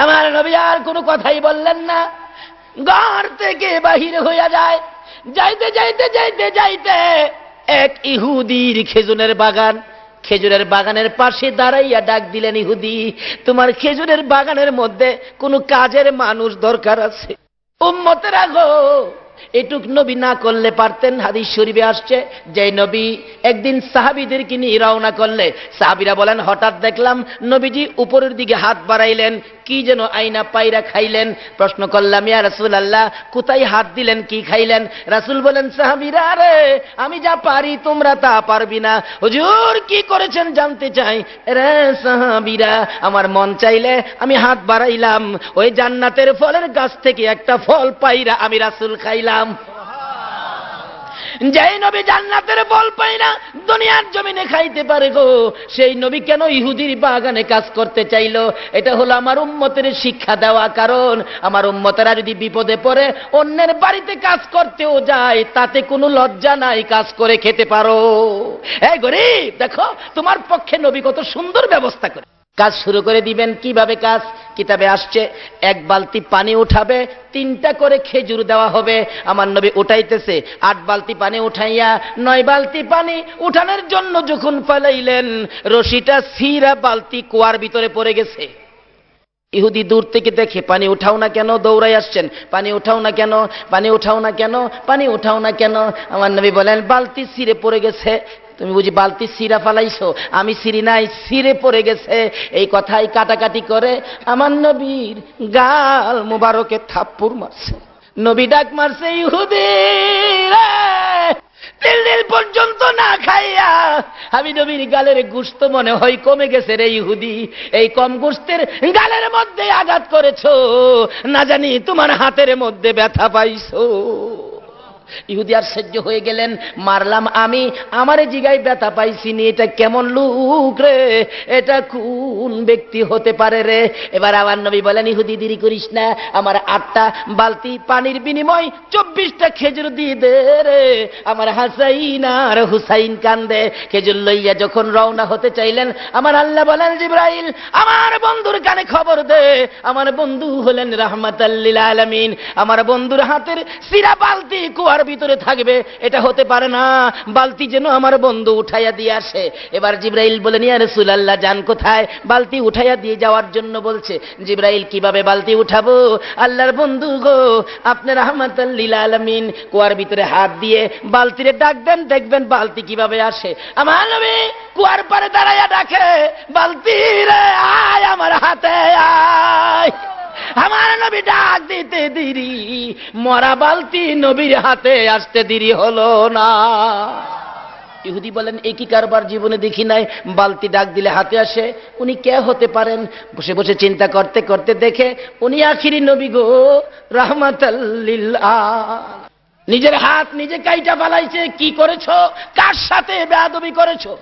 আমার নবী আর কোনো কথাই বললেন না, ঘর থেকে বাহির হইয়া যায়। যাইতে যাইতে যাইতে যাইতে এক ইহুদির খেজুরের বাগান, খেজুরের বাগানের পাশে দাঁড়াইয়া ডাক দিলেন, ইহুদি, তোমার খেজুরের বাগানের মধ্যে কোনো কাজের মানুষ দরকার আছে। উম্মতেরা গো, এটুক নবী না করলে পারতেন। হাদিস শরীফে আসছে, যে নবী একদিন সাহাবীদেরকে নিয়ে রওনা করলে সাহাবীরা বলেন, হঠাৎ দেখলাম নবীজি উপরের দিকে হাত বাড়াইলেন, কি যেন আইনা পায়রা খাইলেন। প্রশ্ন করলাম, ইয়া রাসূলুল্লাহ, কোথায় হাত দিলেন, কি খাইলেন? রাসূল বলেন, সাহাবীরা রে, আমি যা পারি তোমরা তা পারবি না। হুজুর কি করেছেন জানতে চাই? রে সাহাবীরা, আমার মন চাইলে আমি হাত বাড়াইলাম, ওই জান্নাতের ফলের গাছ থেকে একটা ফল পাইরা আমি রাসূল খাইলাম। যেই নবী জান্নাতের ফল পাই না দুনিয়ার জমিনে খাইতে পারে গো, সেই নবী কেন ইহুদির বাগানে কাজ করতে চাইলো? এটা হলো আমার উম্মতের শিক্ষা দেওয়া। কারণ আমার উম্মতেরা যদি বিপদে পড়ে অন্যের বাড়িতে কাজ করতেও যায়, তাতে কোনো লজ্জা নাই, কাজ করে খেতে পারো। এই গরিব, দেখো তোমার পক্ষে নবী কত সুন্দর ব্যবস্থা করে। কাজ শুরু করে দিবেন। কিভাবে কাজ? কিতাবে আসছে, 1 বালতি পানি উঠাবে, 3টা করে খেজুর দেওয়া হবে। আমার নবী উঠাইতেছে, 8 বালতি পানি উঠাইয়া 9 বালতি পানি উঠানোর জন্য যখন ফেলাইলেন, রশিটা ছিঁড়া বালতি কুয়ার ভিতরে পড়ে গেছে। ইহুদি দূর থেকে দেখে, পানি উঠাও না কেন, দৌড়াই আসছেন, পানি উঠাও না কেন, পানি উঠাও না কেন, পানি উঠাও না কেন। আমার নবী বলেন, বালতি ছিঁড়ে পড়ে গেছে। তুমি বুঝি বালতি ছিঁড়া ফালাইছো? আমি ছিঁড়ি নাই, ছিঁড়ে পড়ে গেছে। এই কথাই কাটাকাটি করে আমার নবীর গাল মুবারকে থাপ্পড় মারছে। নবী ডাক মারছে, ইহুদি রে, তিল দিল পর্যন্ত না খাইয়া আমি নবীর গালের গোশত মনে হয় কমে গেছে রে ইহুদি। এই কম গোশতের গালের মধ্যে আঘাত করেছো, না জানি তোমার হাতের মধ্যে ব্যথা পাইছো। ইহুদি আর সহ্য হয়ে গেলেন, মারলাম আমি, আমারে জিগায় ব্যথা পাইছি নি, এটা কেমন লোক রে, এটা কোন ব্যক্তি হতে পারে রে। এবার আমার নবী বলেন, ইহুদি দেরি করিস না, আমার 8টা বালতি পানির বিনিময় 24টা খেজুর দিয়ে দে রে। আমার হাসাইন আর হুসাইন কান্দে। খেজুর লইয়া যখন রওনা হতে চাইলেন, আমার আল্লাহ বলেন, জিবরাইল আমার বন্ধুর কানে খবর দে, আমার বন্ধু হলেন রাহমাতাল লিল আলামিন, আমার বন্ধুর হাতের সিরা বালতি কুয়ার ভিতরে থাকবে, এটা হতে পারে না, বালতি যেন আমার বন্ধু উঠাইয়া দিয়ে আসে। এবার জিবরাইল বলেন, ইয়া রাসূলুল্লাহ যান কোথায়? বালতি উঠাইয়া দিয়ে যাওয়ার জন্য বলছে। জিবরাইল, কিভাবে বালতি উঠাবো? আল্লাহর বন্ধু গো, আপনি রাহমাতাল লিল আলামিন, কুয়ার ভিতরে হাত দিয়ে বালতিরে ডাক দেন, দেখবেন বালতি কিভাবে আসে। আমার নবী কুয়ার পারে দাঁড়াইয়া ডাকে, বালতি রে আয় আমার হাতে আয়। আমার নবী ডাক দিতে দেরি, মরা বালতি নবীর হাতে আসতে দেরি হলো না। ইহুদি বলেন, একই কারবার জীবনে দেখি নাই, বালতি ডাক দিলে হাতে আসে। উনি কে হতে পারেন? বসে বসে চিন্তা করতে করতে দেখে উনি আখিরি নবী গো, রাহমাতাল লিল আলামিন। নিজের হাত নিজে কাইটা ফালাইছে। কি করেছো? কার সাথে বেয়াদবি করেছো?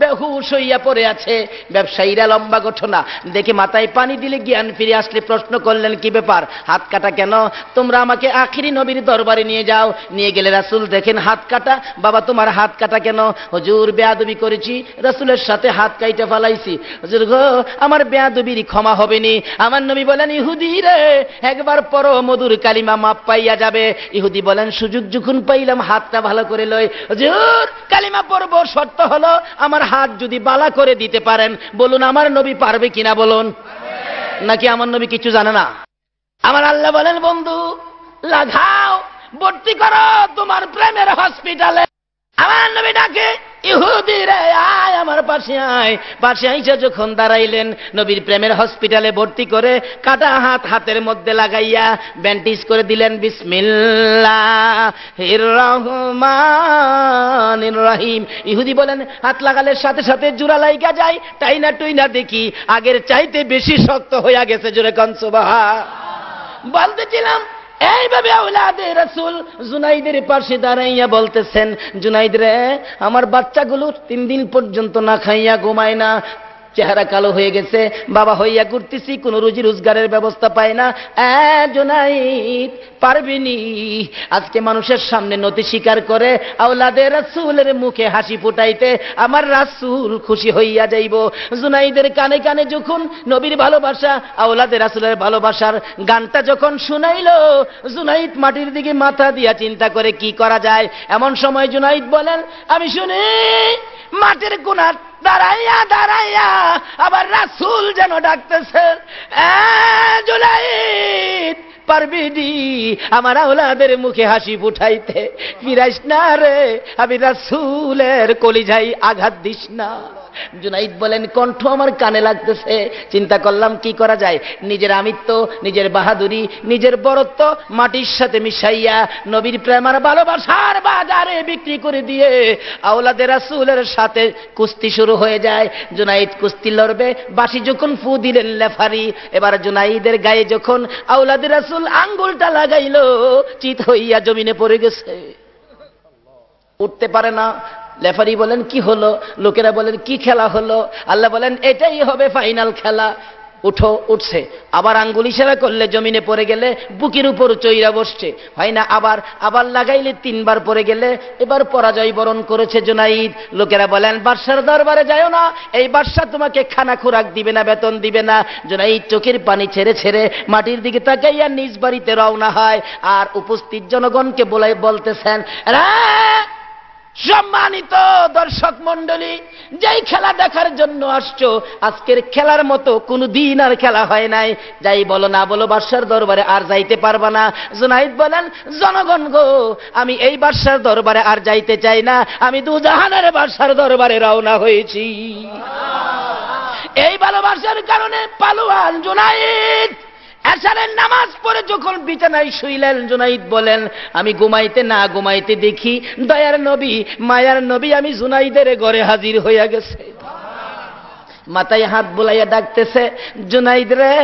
বেহুশ হইয়া পড়ে আছে। ব্যবসায়ীরা লম্বা ঘটনা দেখে মাথায় পানি দিলে জ্ঞান ফিরে আসলে প্রশ্ন করলেন, কি ব্যাপার, হাত কাটা কেন? তোমরা আমাকে আখিরি নবীর দরবারে নিয়ে যাও। নিয়ে গেলে রাসূল দেখেন হাত কাটা। বাবা তোমার হাত কাটা কেন? হুজুর বেয়াদবি করেছি, রাসূলের সাথে হাত কাইটা ফালাইছি। হুজুর গো, আমার বেয়াদবির ক্ষমা হবে নি। আমার নবী বলেন, ইহুদি রে একবার পড়ো, মধুর কালিমা মাপ পাইয়া যাবে। ইহুদি বলেন, সুযোগ যখন পাইলাম হাতটা ভালো করে লই। হুজুর কালিমা পড়বো, শর্ত হলো আমার হাত যদি বালা করে দিতে পারেন। বলুন আমার নবী পারবে কিনা বলুন? নাকি আমার নবী কিছু জানে না? আমার আল্লাহ বলেন, বন্ধু লাগাও, ভর্তি করো তোমার প্রেমের হসপিটালে। আমার নবী ডাকে, ইহুদি রে আয় আমার পাশে আয়। পাশে আইসা যখন দাঁড়াইলেন, নবীর প্রেমের হসপিটালে ভর্তি করে কাটা হাত হাতের মধ্যে লাগাইয়া ব্যান্ডেজ করে দিলেন। বিসমিল্লাহির রহমানির রহিম। ইহুদি বলেন, হাত লাগালের সাথে সাথে জোড়া লাইগা যায়, টাইনা টুইনা দেখি আগের চাইতে বেশি শক্ত হইয়া গেছে। জোরে কোন সুবহান। বলতেছিলাম এইভাবে আওলাদে রাসূল জুনাইদের পাশে দাঁড়াইয়া বলতেছেন, জুনাইদ রে আমার বাচ্চাগুলো 3 দিন পর্যন্ত না খাইয়া ঘুমায় না, চেহারা কালো হয়ে গেছে, বাবা হইয়া ঘুরতেছি, কোন রুজি রোজগারের ব্যবস্থা পায় না। জুনাইদ পারবিনি আজকে মানুষের সামনে নতি স্বীকার করে আওলাদে রাসূলের মুখে হাসি ফুটাইতে, আমার রাসূল খুশি হইয়া যাইব। জুনাইদের কানে কানে যখন নবীর ভালোবাসা, আওলাদে রাসূলের ভালোবাসার গানটা যখন শুনাইল, জুনাইদ মাটির দিকে মাথা দিয়া চিন্তা করে কি করা যায়। এমন সময় জুনাইদ বলেন, আমি শুনি মাটির কোণার দাঁড়াইয়া দাঁড়াইয়া আবার রাসূল যেন ডাকতেছেন, জুনাইদ পারবিনি আমার আওলাদের মুখে হাসি ফুটাইতে? ফিরাইস না রে, আমি রাসূলের কলিজায় আঘাত দিস না। জুনাইদ বলেন, কণ্ঠ আমার কানে লাগতেছে। চিন্তা করলাম কি করা যায়। নিজের আমিত্ব, নিজের বাহাদুরি, নিজের বরত্ব মাটির সাথে মিশাইয়া নবীর প্রেম আর ভালোবাসার বাজারে বিক্রি করে দিয়ে আওলাদে রাসূলের সাথে কুস্তি শুরু হয়ে যায়। জুনাইদ কুস্তি লড়বে, বাঁশি যখন ফু দিলেন লেফারি, এবার জুনাইদের গায়ে যখন আওলাদে রাসূল আঙ্গুলটা লাগাইল, চিত হইয়া জমিনে পড়ে গেছে, উঠতে পারে না। লেফারি বলেন, কি হলো? লোকেরা বলেন, কি খেলা হলো? আল্লাহ বলেন, এটাই হবে ফাইনাল খেলা। উঠো, উঠছে। আবার আঙ্গুল ইশারা করলে জমিনে পড়ে গেলে বুকের উপর চইরা বসছে, হয় না। আবার লাগাইলে 3 বার পড়ে গেলে এবার পরাজয় বরণ করেছে জুনাইদ। লোকেরা বলেন, বাদশার দরবারে যাও না, এই বাদশা তোমাকে খানা খোরাক দিবে না, বেতন দিবে না। জুনাইদ চোখের পানি ছেড়ে ছেড়ে মাটির দিকে তাকাইয়া নিজ বাড়িতে রওনা হয়। আর উপস্থিত জনগণকে বলতেছেন, সম্মানিত দর্শক মণ্ডলী, যেই খেলা দেখার জন্য আসছো, আজকের খেলার মতো কোনো দিন আর খেলা হয় নাই। যাই বলো না বলো, বাদশার দরবারে আর যাইতে পারবা না। জুনাইদ বলেন, জনগণ গো, আমি এই বাদশার দরবারে আর যাইতে চাই না, আমি দুজাহানের বাদশার দরবারে রওনা হয়েছি। এই ভালোবাসার কারণে পালোয়ান জুনাইদ এশারের নামাজ পড়ে যখন বিছানায় শুইলেন, জুনাইদ বলেন, আমি ঘুমাইতে না ঘুমাইতে দেখি দয়ার নবী, মায়ার নবী আমি জুনাইদের ঘরে হাজির হইয়া গেছে। মাথায় হাত বুলাইয়া ডাকতেছে, জুনাইদ রে,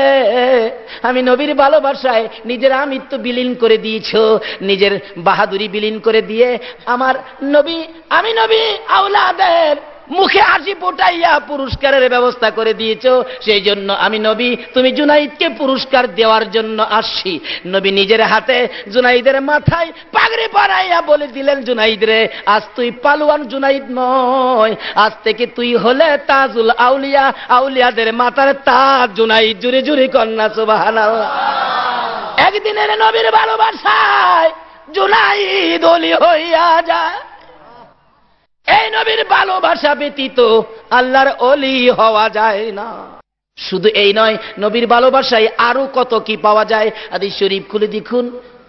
আমি নবীর ভালোবাসায় নিজের আমিত্ব বিলীন করে দিয়েছো, নিজের বাহাদুরি বিলীন করে দিয়ে আমার নবী, আমি নবী আওলাদের মুখে হাসি ফোটাইয়া পুরস্কারের ব্যবস্থা করে দিয়েছো। সেই জন্য আমি নবী, তুমি জুনাইদকে পুরস্কার দেওয়ার জন্য আসছি। নবী নিজের হাতে জুনাইদের মাথায় পাগড়ি পরাইয়া বলে দিলেন, জুনাইদ রে, আজ তুই পালোয়ান জুনাইদ নয়, আজ থেকে তুই হলে তাজুল আউলিয়া, আউলিয়াদের মাথার তাজ জুনাইদ। জুরে জুরে কন্যা সুবহানাল্লাহ। একদিনের নবীর ভালোবাসায় জুনাইদ ওলি হইয়া যায়। এই নবীর ভালোবাসা ব্যতীত আল্লাহর ওলি হওয়া যায় না। শুধু এই নয়, নবীর ভালোবাসায় আরো কত কি পাওয়া যায়। হাদিস শরীফ খুলে দেখুন,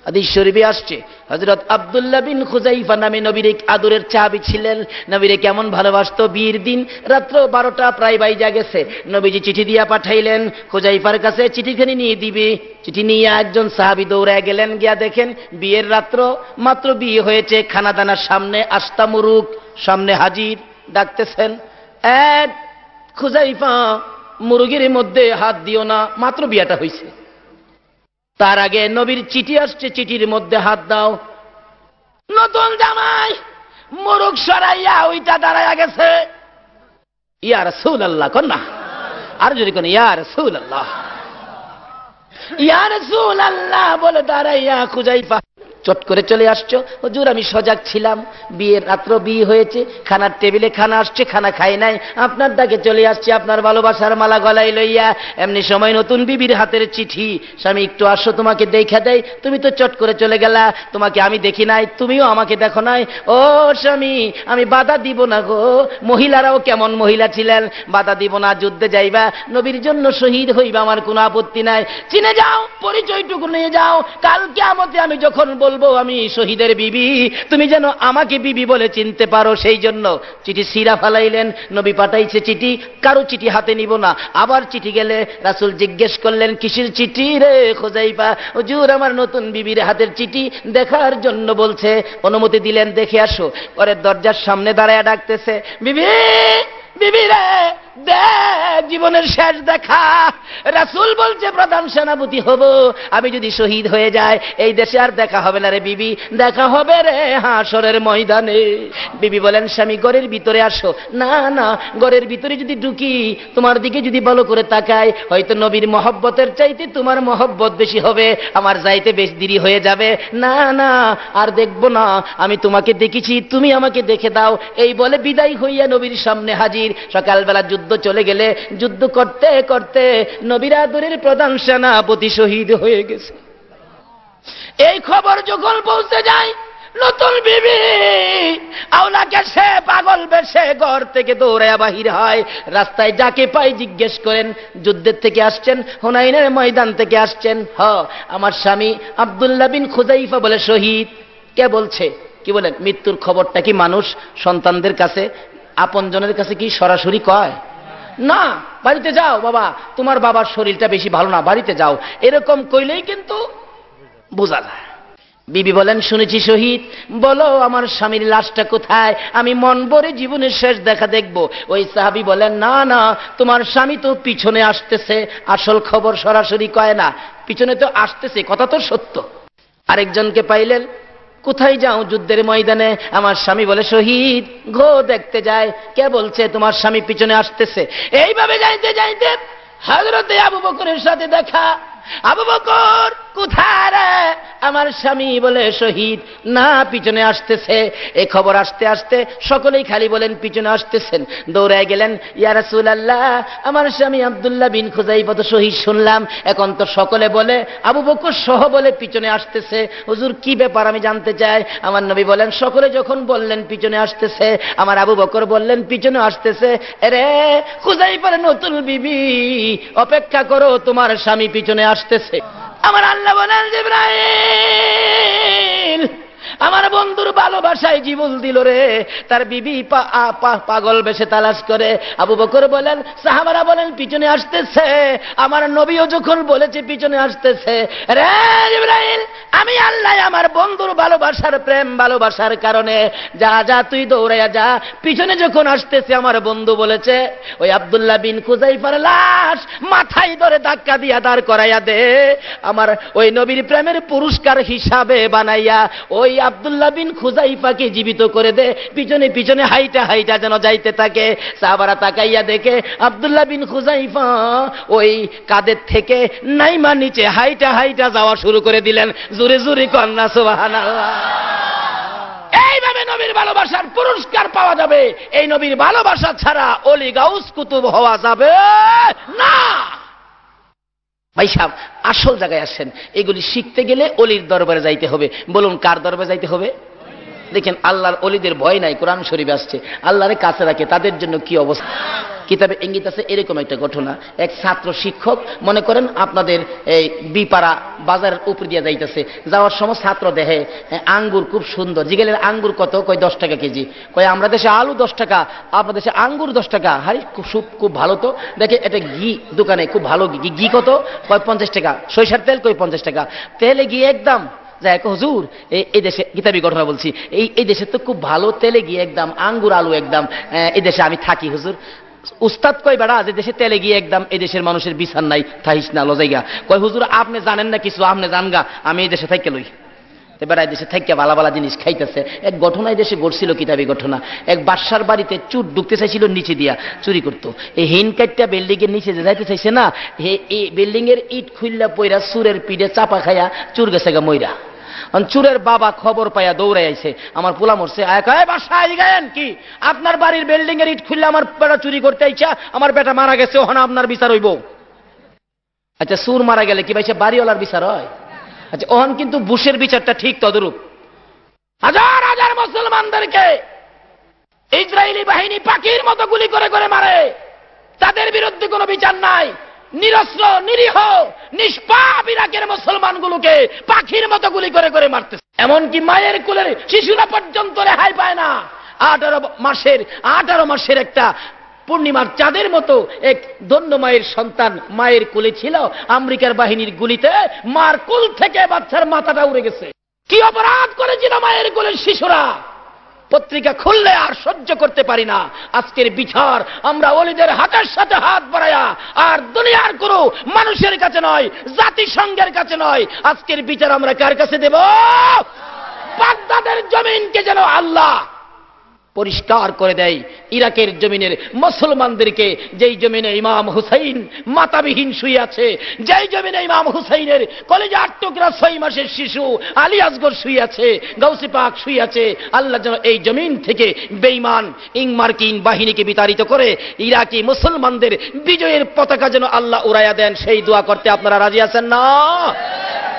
হাদিস শরীফে আসছে, হযরত আব্দুল্লাহ বিন খুযাইফা নামে নবীর এক আদরের সাহাবী ছিলেন। নবীরে কেমন ভালোবাসতো, বিয়ের দিন রাত্র 12টা প্রায় বাইজা গেছে, নবীজি চিঠি দিয়া পাঠাইলেন খুযাইফার কাছে, চিঠিখানি নিয়ে দিবে। চিঠি নিয়ে একজন সাহাবী দৌড়ায় গেলেন, গিয়া দেখেন বিয়ের রাত্র, মাত্র বিয়ে হয়েছে, খানাদানার সামনে আস্তা মুরুগ সামনে হাজির, ডাকতেছেন, এক খুযাইফা, মুরগির মধ্যে হাত দিও না, মাত্র বিয়েটা হয়েছে। তার আগে নবীর চিঠি আসছে, চিঠির মধ্যে হাত দাও। নতুন জামাই মুরগ সরাইয়া ওইটা দাঁড়াইয়া গেছে, ইয়া রাসূলুল্লাহ কন্যা, আর যদি কোন ইয়া রাসূলুল্লাহ, ইয়া রাসূলুল্লাহ বলে দাঁড়াইয়া খুযাইফা চট করে চলে আসছো। হুজুর আমি সজাগ ছিলাম, বিয়ের রাত্র বিয়ে হয়েছে, খানার টেবিলে খানা আসছে, খানা খাই নাই, আপনার ডাকে চলে আসছি আপনার ভালোবাসার মালা গলায় লইয়া। এমনি সময় নতুন বিবির হাতের চিঠি, স্বামী একটু আসো তোমাকে দেখা দেয়, তুমি তো চট করে চলে গেলা, তোমাকে আমি দেখি নাই, তুমিও আমাকে দেখো নাই। ও স্বামী, আমি বাধা দিব না গো, মহিলারাও কেমন মহিলা ছিলেন, বাধা দিব না, যুদ্ধে যাইবা, নবীর জন্য শহীদ হইবা, আমার কোনো আপত্তি নাই, চিনে যাও, পরিচয়টুকু নিয়ে যাও, কাল কিয়ামতে আমি যখন বলবো আমি শহীদের বিবি, তুমি যেন আমাকে বিবি বলে চিনতে পারো। সেই জন্য চিঠি সিরা ফালাইলেন। নবী পাঠাইছে চিঠি, কারো চিঠি হাতে নিব না। আবার চিঠি গেলে রাসূল জিজ্ঞেস করলেন, কিসের চিঠি রে খুযাইফা? হুজুর আমার নতুন বিবির হাতের চিঠি দেখার জন্য বলছে। অনুমতি দিলেন, দেখে আসো। পরে দরজার সামনে দাঁড়ায় ডাকতেছে, বিবি, বিবি রে, দেখ জীবনের শেষ দেখা। রাসূল বলছে প্রধান সেনাপতি হব, আমি যদি শহীদ হয়ে যায় এই দেশে আর দেখা হবে না রে বিবি, দেখা হবে রে হাসরের ময়দানে। বিবি বলেন, স্বামী ঘরের ভিতরে আসো। না না, ঘরের ভিতরে যদি ঢুকি, তোমার দিকে যদি ভালো করে তাকাই, হয়তো নবীর মহব্বতের চাইতে তোমার মহব্বত বেশি হবে, আমার যাইতে বেশ দেরি হয়ে যাবে। না না, আর দেখবো না, আমি তোমাকে দেখেছি, তুমি আমাকে দেখে দাও। এই বলে বিদায় হইয়া নবীর সামনে হাজির। সকালবেলা যুদ্ধ চলে গেলে, যুদ্ধ করতে করতে নবীর আদরের প্রধান সেনাপতি শহীদ হয়ে গেছে। এই খবর যখন পৌঁছে যায়, নতুন বিবি আওলাকে সে পাগল বেশে ঘর থেকে দৌড়ায়া বাহির হয়। রাস্তায় যাকে পাই জিজ্ঞেস করেন, যুদ্ধের থেকে আসছেন? হুনাইনের ময়দান থেকে আসছেন। আমার স্বামী আব্দুল্লাহ বিন খুযাইফা বলে শহীদ। কে বলছে? কি বলেন? মৃত্যুর খবরটা কি মানুষ সন্তানদের কাছে, আপনজনের কাছে কি সরাসরি কয়? না, বাড়িতে যাও বাবা, তোমার বাবার শরীরটা বেশি ভালো না, বাড়িতে যাও, এরকম কইলেই কিন্তু বোঝা যায়। বিবি বলেন, শুনেছি শহীদ, বলো আমার স্বামীর লাশটা কোথায়, আমি মন ভরে জীবনের শেষ দেখা দেখব। ওই সাহাবী বলেন, না না, তোমার স্বামী তো পিছনে আসতেছে, আসল খবর সরাসরি কয় না, পিছনে তো আসতেছে, কথা তো সত্য। আরেকজনকে পাইলেন, কোথায় যাও? যুদ্ধের ময়দানে। আমার স্বামী বলে শহীদ, ঘো দেখতে যায়। কে বলছে? তোমার স্বামী পিছনে আসতেছে। এইভাবে যাইতে যাইতে হযরতে আবু বকরের সাথে দেখা। আবু বকর কোথায় রে আমার স্বামী? বলে শহীদ। না, পিছনে আসতেছে। এই খবর আসতে আসতে সকলেই খালি বলেন পিছনে আসতেছেন। দৌড়ায় গেলেন, ইয়া রাসূলুল্লাহ, আমার স্বামী আব্দুল্লাহ বিন খুযাইফা তো শহীদ শুনলাম, এখন তো সকলে বলে আবু বকর সহ বলে পিছনে আসতেছে। হুজুর কি ব্যাপার আমি জানতে চাই। আমার নবী বলেন, সকলে যখন বললেন পিছনে আসতেছে, আমার আবু বকর বললেন পিছনে আসতেছে। আরে খুযাইফার নতুন বিবি, অপেক্ষা করো, তোমার স্বামী পিছনে আসতেছে। আমার আল্লাহ বলেন, জিবরাইল আমার বন্ধুর ভালোবাসায় জীবন দিল রে, তার বিবি পাগল বেশে তালাশ করে। আবু বকর বলেন, সাহাবারা বলেন পিছনে আসতেছে। আমার নবীও যখন বলেছে পিছনে আসতেছে, রে জিবরাইল, আমি আল্লাহ আমার বন্ধুর ভালোবাসার প্রেম ভালোবাসার কারণে যা যা তুই দৌড়াইয়া যা, পিছনে যখন আসতেছে আমার বন্ধু বলেছে ওই আব্দুল্লাহ বিন খুযাইফার লাশ মাথায় ধরে ধাক্কা দিয়া দাঁড় করাইয়া দে, আমার ওই নবীর প্রেমের পুরস্কার হিসাবে বানাইয়া ওই আব্দুল্লাহ বিন খুযাইফাকে জীবিত করে দে। পিছনে পিছনে হাইটা হাইটা যেন যাইতে থাকে। সাহাবারা তাকাইয়া দেখে আব্দুল্লাহ বিন খুযাইফা ওই কাদের থেকে নাইমা নিচে হাইটা হাইটা যাওয়া শুরু করে দিলেন। জোরে জোরে কন্যা সুবহানাল্লাহ। এইভাবে নবীর ভালোবাসার পুরস্কার পাওয়া যাবে। এই নবীর ভালোবাসা ছাড়া ওলি গাউস কুতুব হওয়া যাবে না। ভাই সাহেব, আসল জায়গায় আসেন। এগুলি শিখতে গেলে অলির দরবারে যাইতে হবে। বলুন কার দরবারে যাইতে হবে? দেখেন আল্লাহর অলিদের ভয় নাই, কোরআন শরীফে আসছে। আল্লাহরে কাছে রাখে, তাদের জন্য কি অবস্থা। কিতাবে ইঙ্গিত আছে এরকম একটা ঘটনা। এক ছাত্র শিক্ষক, মনে করেন আপনাদের এই বিপাড়া বাজারের উপর দিয়ে যাইতেছে, যাওয়ার সময় ছাত্র দেখে আঙ্গুর খুব সুন্দর। জিগেলের আঙ্গুর কত? কয় 10 টাকা কেজি। কয় আমরা দেশে আলু 10 টাকা, আপনার দেশে আঙ্গুর 10 টাকা। হারি খুব ভালো তো। দেখে এটা ঘি দোকানে খুব ভালো ঘি কত? কয় 50 টাকা। সরিষার তেল কই 50 টাকা। তেলে ঘি একদম। যাই হুজুর, এই দেশে কিতাবি ঘটনা বলছি, এই দেশে তো খুব ভালো, তেলে ঘি একদম, আঙ্গুর আলু একদম, এই দেশে আমি থাকি হুজুর। উস্তাদ কয়, বেড়া যে দেশে তেলে গিয়ে একদম, এই দেশের মানুষের বিচার নাই, থাইস না লজাইগা। কয় হুজুর আপনি জানেন না কিছু, আপনি জানগা, আমি এই দেশে থাইকে লই। বেড়া এই দেশে থাইকে ভালো ভালো জিনিস খাইতেছে। এক ঘটনা এই দেশে ঘটছিল, কিতাবি ঘটনা। এক বাদশার বাড়িতে চুর ঢুকতে চাইছিল, নিচে দিয়া চুরি করতো। এই হিন কাটটা বিল্ডিং এর নিচে যে যাইতে চাইছে না, এই বিল্ডিং এর ইট খুললা পইরা চুরের পিঠে চাপা খাইয়া চুর গেছে গা মইরা। চুরের বাবা খবর পাইয়া দৌড়ে আইছে, আমার পোলা মরছে। কি আপনার বাড়ির বিল্ডিং এর ইট খুললে আমার বেটা চুরি করতে আইছা, আমার বেটা মারা গেছে, ওখানে আপনার বিচার হইব। আচ্ছা চুর মারা গেলে কি ভাই বাড়িওয়ালার বিচার হয়? আচ্ছা ওখান কিন্তু বুশের বিচারটা ঠিক তদরূপ। হাজার হাজার মুসলমানদেরকে ইসরায়েলি বাহিনী পাখির মতো গুলি করে করে মারে, তাদের বিরুদ্ধে কোনো বিচার নাই। নিরস্ত্র নিরীহ নিষ্পাপ ইরাকের মুসলমানগুলোকে পাখির মতো গুলি করে করে মারতেছে। এমনকি মায়ের কোলের শিশুরা পর্যন্ত রেহাই পায় না। 18 মাসের একটা পূর্ণিমার চাঁদের মতো এক ধন্য মায়ের সন্তান মায়ের কোলে ছিল, আমেরিকার বাহিনীর গুলিতে মার কোল থেকে বাচ্চার মাথাটা উড়ে গেছে। কি অপরাধ করেছিল মায়ের কোলের শিশুরা? পত্রিকা খুললে আর সহ্য করতে পারি না। আজকের বিচার আমরা ওলিদের হাতের সাথে হাত বাড়ায়া, আর দুনিয়ার কোনো মানুষের কাছে নয়, জাতিসংঘের কাছে নয়, আজকের বিচার আমরা কার কাছে দেব? বাগদাদের জমিনকে যেন আল্লাহ পরিষ্কার করে দেয়। ইরাকের জমিনের মুসলমানদেরকে, যেই জমিনে ইমাম হুসাইন মাতাবিহীন শুয়ে আছে, যেই জমিনে ইমাম হুসাইনের কলিজার টুকরা 6 মাসের শিশু আলী আসগর শুয়ে আছে, গাউসে পাক শুয়ে আছে, আল্লাহ যেন এই জমিন থেকে বেঈমান ইংমার্কিন বাহিনীকে বিতাড়িত করে ইরাকি মুসলমানদের বিজয়ের পতাকা যেন আল্লাহ উড়াইয়া দেন। সেই দোয়া করতে আপনারা রাজি আছেন না?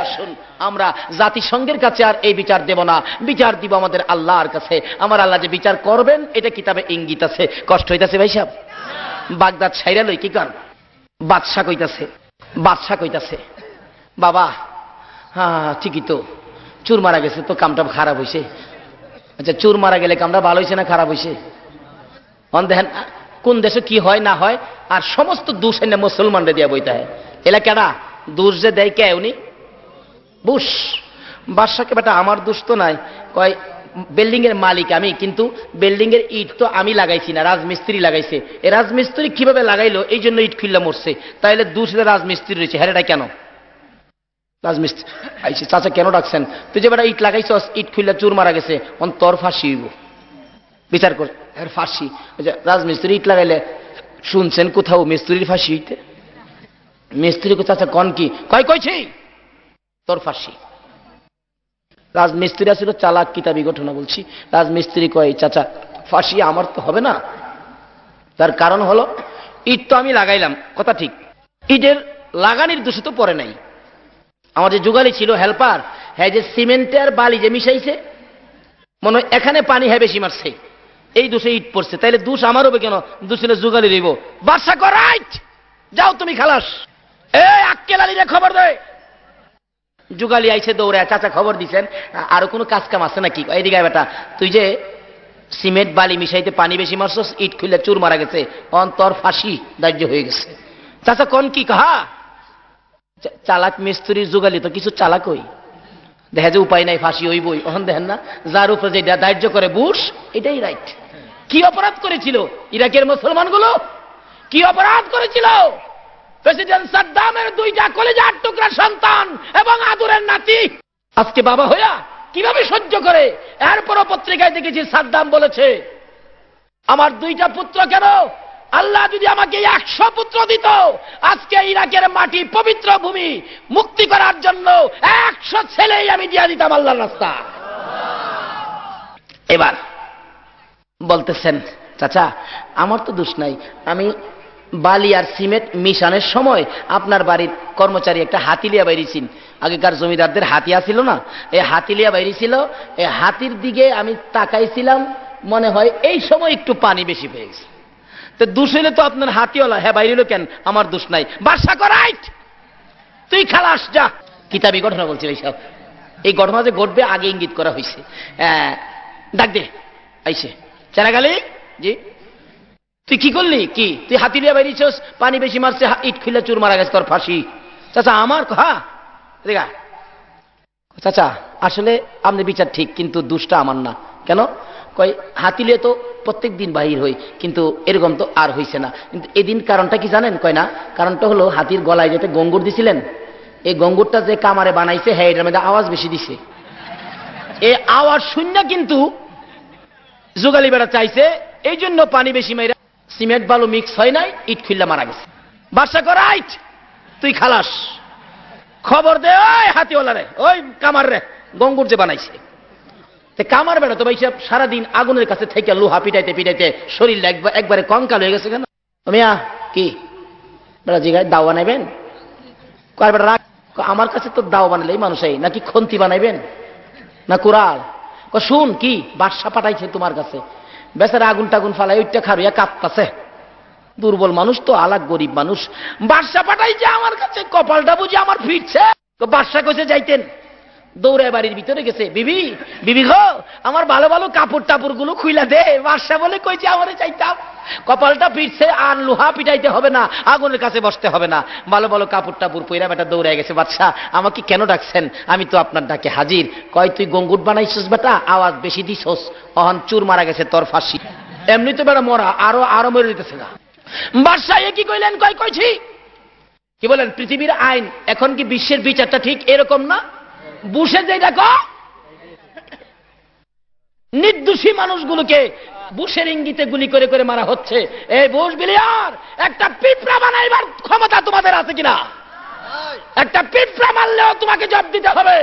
আসুন আমরা জাতিসংঘের কাছে আর এই বিচার দেব না, বিচার দিব আমাদের আল্লাহর কাছে। আমার আল্লাহ যে বিচার করবেন এটা কিতাবে ইঙ্গিত আছে। কষ্ট হইতাছে ভাই সাহেব? বাগদাদ ছাইরা লই কি কান? বাদশা কইতাছে বাবা, হ্যাঁ ঠিকই তো, চুর মারা গেছে তো কামটা খারাপ হইছে। আচ্ছা চুর মারা গেলে কামটা ভালো হইছে না খারাপ হইছে? দেখেন কোন দেশে কি হয় না হয়, আর সমস্ত দোষ এনে মুসলমানরা দিয়া বইতে হয়। এলা কেডা দোষ যে দেয়? কে উনি? বুশ। বাদশাকে বেটা আমার দোষ তো নাই। কয় বিল্ডিং এর মালিক আমি, কিন্তু বিল্ডিং এর ইট তো আমি লাগাইছি না, রাজমিস্ত্রি লাগাইছে। এই রাজমিস্ত্রি কিভাবে লাগাইলো এই জন্য ইট খুললা মরছে, তাইলে দোষ রাজমিস্ত্রি রয়েছে। হ্যাঁ এটা কেন? রাজমিস্ত্রি আইসি। চাচা কেন ডাকছেন? তুই যে বেটা ইট লাগাইছ, ইট খুললা চুর মারা গেছে, তোর ফাঁসি হইব। বিচার কর ফাঁসি। রাজমিস্ত্রি ইট লাগাইলে শুনছেন কোথাও মিস্ত্রির ফাঁসি হইতে? মিস্ত্রি চাচা কন কি? কইছি তোর ফাঁসি। রাজমিস্ত্রি ছিল চালাক, কিতাবি ঘটনা বলছি। রাজমিস্ত্রি কয়, চাচা ফাঁসি আমার তো হবে না। তার কারণ হলো ইট তো আমি লাগাইলাম, কথা ঠিক, ইটের লাগানির দোষে তো পড়ে নাই। আমার যে যুগালি ছিল হেল্পার, হ্যাঁ, যে সিমেন্টের বালি যে মিশাইছে, মনে হয় এখানে পানি হ্যাঁ বেশি মারছে, এই দোষে ইট পড়ছে। তাইলে দোষ আমার হবে কেন? দোষ হলে যুগালি রইব। বাদশা কর, রাইট, যাও তুমি খালাস। এই আক্কেল আলীরে খবর দে। যুগালি আইছে দৌড়ে, চাচা খবর দিছেন, আরো কোনো কাজ কাম আছে নাকি? এইদিকে বেটা, তুই যে সিমেন্ট বালি মিশাইতে পানি বেশি মারছস, ইট খুলে চুর মারা গেছে, অন্তর ফাঁসি দাহ্য হয়ে গেছে। চাচা কোন কি কাহা? চালাক মিস্ত্রির যুগালি তো কিছু চালাক হই, দেখা যায় উপায় নাই, ফাঁসি হইবই। ওখান দেখেন না, যার উপরে যেটা দাহ্য করে বুশ, এটাই রাইট। কি অপরাধ করেছিল ইরাকের মুসলমানগুলো? কি অপরাধ করেছিল? প্রেসিডেন্ট সাদ্দামের দুইটা কলেজার টুকরা সন্তান এবং আদরের নাতি আজকে বাবা হইয়া কিভাবে সহ্য করে? এরপরও পত্রিকায় দেখেছি সাদ্দাম বলেছে, আমার দুইটা পুত্র কেন, আল্লাহ যদি আমাকে 100 পুত্র দিত, আজকে ইরাকের মাটি, পবিত্র ভূমি মুক্তি করার জন্য 100 ছেলেই আমি দিয়া দিতাম আল্লাহর রাস্তা। এবার বলতেছেন, চাচা আমার তো দোষ নাই, আমি বালি আর সিমেন্ট মিশানোর সময় আপনার বাড়ির কর্মচারী একটা হাতিলিয়া বাইরেছিল, আগেকার জমিদারদের হাতিয়া ছিল না, এই হাতিলিয়া বাইরেছিল, এই হাতির দিকে আমি তাকাইছিলাম, মনে হয় এই সময় একটু পানি বেশি পেয়ে গেছে। তো দোষ হইলে তো আপনার হাতিওয়ালা, হ্যাঁ বাইরে কেন, আমার দোষ নাই। বাদশা কর, রাইট, তুই খালাস, যা। কিতাবি ঘটনা বলছি এইসব, এই ঘটনা যে ঘটবে আগে ইঙ্গিত করা হয়েছে। ডাক দে আইসে, চেনাগালি জি, তুই কি করলি? কি তুই হাতিলিয়া বাইরেছস, পানি বেশি মারছে, ইট খুলে চুর মারা গেছে, তোর ফাঁসি। চাচা আমার হ্যাঁ দেখা, চাচা আসলে আপনি বিচার ঠিক, কিন্তু দোষটা আমার না। কেন? কয় হাতিলিয়া তো প্রত্যেক দিন বাহির হই, কিন্তু এরকম তো আর হইছে না। কিন্তু এদিন কারণটা কি জানেন? কয় না, কারণটা হলো হাতির গলায় যেতে গঙ্গুর দিছিলেন, এই গঙ্গুরটা যে কামারে বানাইছে, হ্যাঁ এটার মধ্যে আওয়াজ বেশি দিছে। এই আওয়াজ শূন্য কিন্তু যুগালি বেড়া চাইছে, এই জন্য পানি বেশি মাইরা সিমেন্ট বালু মিক্স হয় নাই, ইট খুললা মারা গেছে। বাদশা কর, রাইট, তুই খালাস। খবর দে ওই হাতিওয়ালা রে, ওই কামার রে, গঙ্গুর যে বানাইছে। কামার বেড়া তো ভাই সারাদিন আগুনের কাছে থেকে লোহা পিটাইতে পিটাইতে শরীর একবারে কঙ্কাল হয়ে গেছে। কেন মিয়া কি বেড়া জিগায়, দাও বানাইবেন? কয় বেড়া রাখ, আমার কাছে তো দাও বানালেই মানুষ, এই নাকি খন্তি বানাইবেন না কুড়াল? শুন কি বাদশা পাঠাইছে তোমার কাছে, বেচারা আগুন টাগুন ফালাই ওইটা খারুয়া কাঁপতাছে, দুর্বল মানুষ তো, আলাক গরিব মানুষ, বাদশা পাঠাইছে আমার কাছে, কপালটা বুঝি আমার ফিরছে। বাদশা কইছে যাইতেন, দৌড়ে বাড়ির ভিতরে গেছে, বিবি বিবি গো আমার ভালো ভালো কাপড় টাপড় গুলো খুইলা দে। বাদশা বলে কইছে আমারে চাইতাম, কপালটা ফিরছে, আর লোহা পিটাইতে হবে না, আগুনের কাছে বসতে হবে না, ভালো ভালো কাপড় টাপড় পইরা বেটা দৌড়ে গেছে। বাদশা আমাকে কেন ডাকছেন? আমি তো আপনার ডাকে হাজির। কয় তুই গঙ্গুট বানাইছিস বেটা, আওয়াজ বেশি দিছস, অহন চুর মারা গেছে, তোর ফাঁসি। এমনি তো বেটা মরা, আরো মরে দিতেছে না। বাদশা এ কি কইলেন? কইছি কি বলেন, পৃথিবীর আইন এখন কি বিশ্বের বিচারটা ঠিক এরকম না? বুশে যে দেখো নির্দোষী মানুষগুলোকে বুশের ইঙ্গিতে গুলি করে করে মারা হচ্ছে। এই বুশ বিলিয়ার, একটা পিঁপড়া বানাইবার ক্ষমতা তোমাদের আছে কিনা? একটা পিঁপড়া মারলেও তোমাকে জবাব দিতে হবে।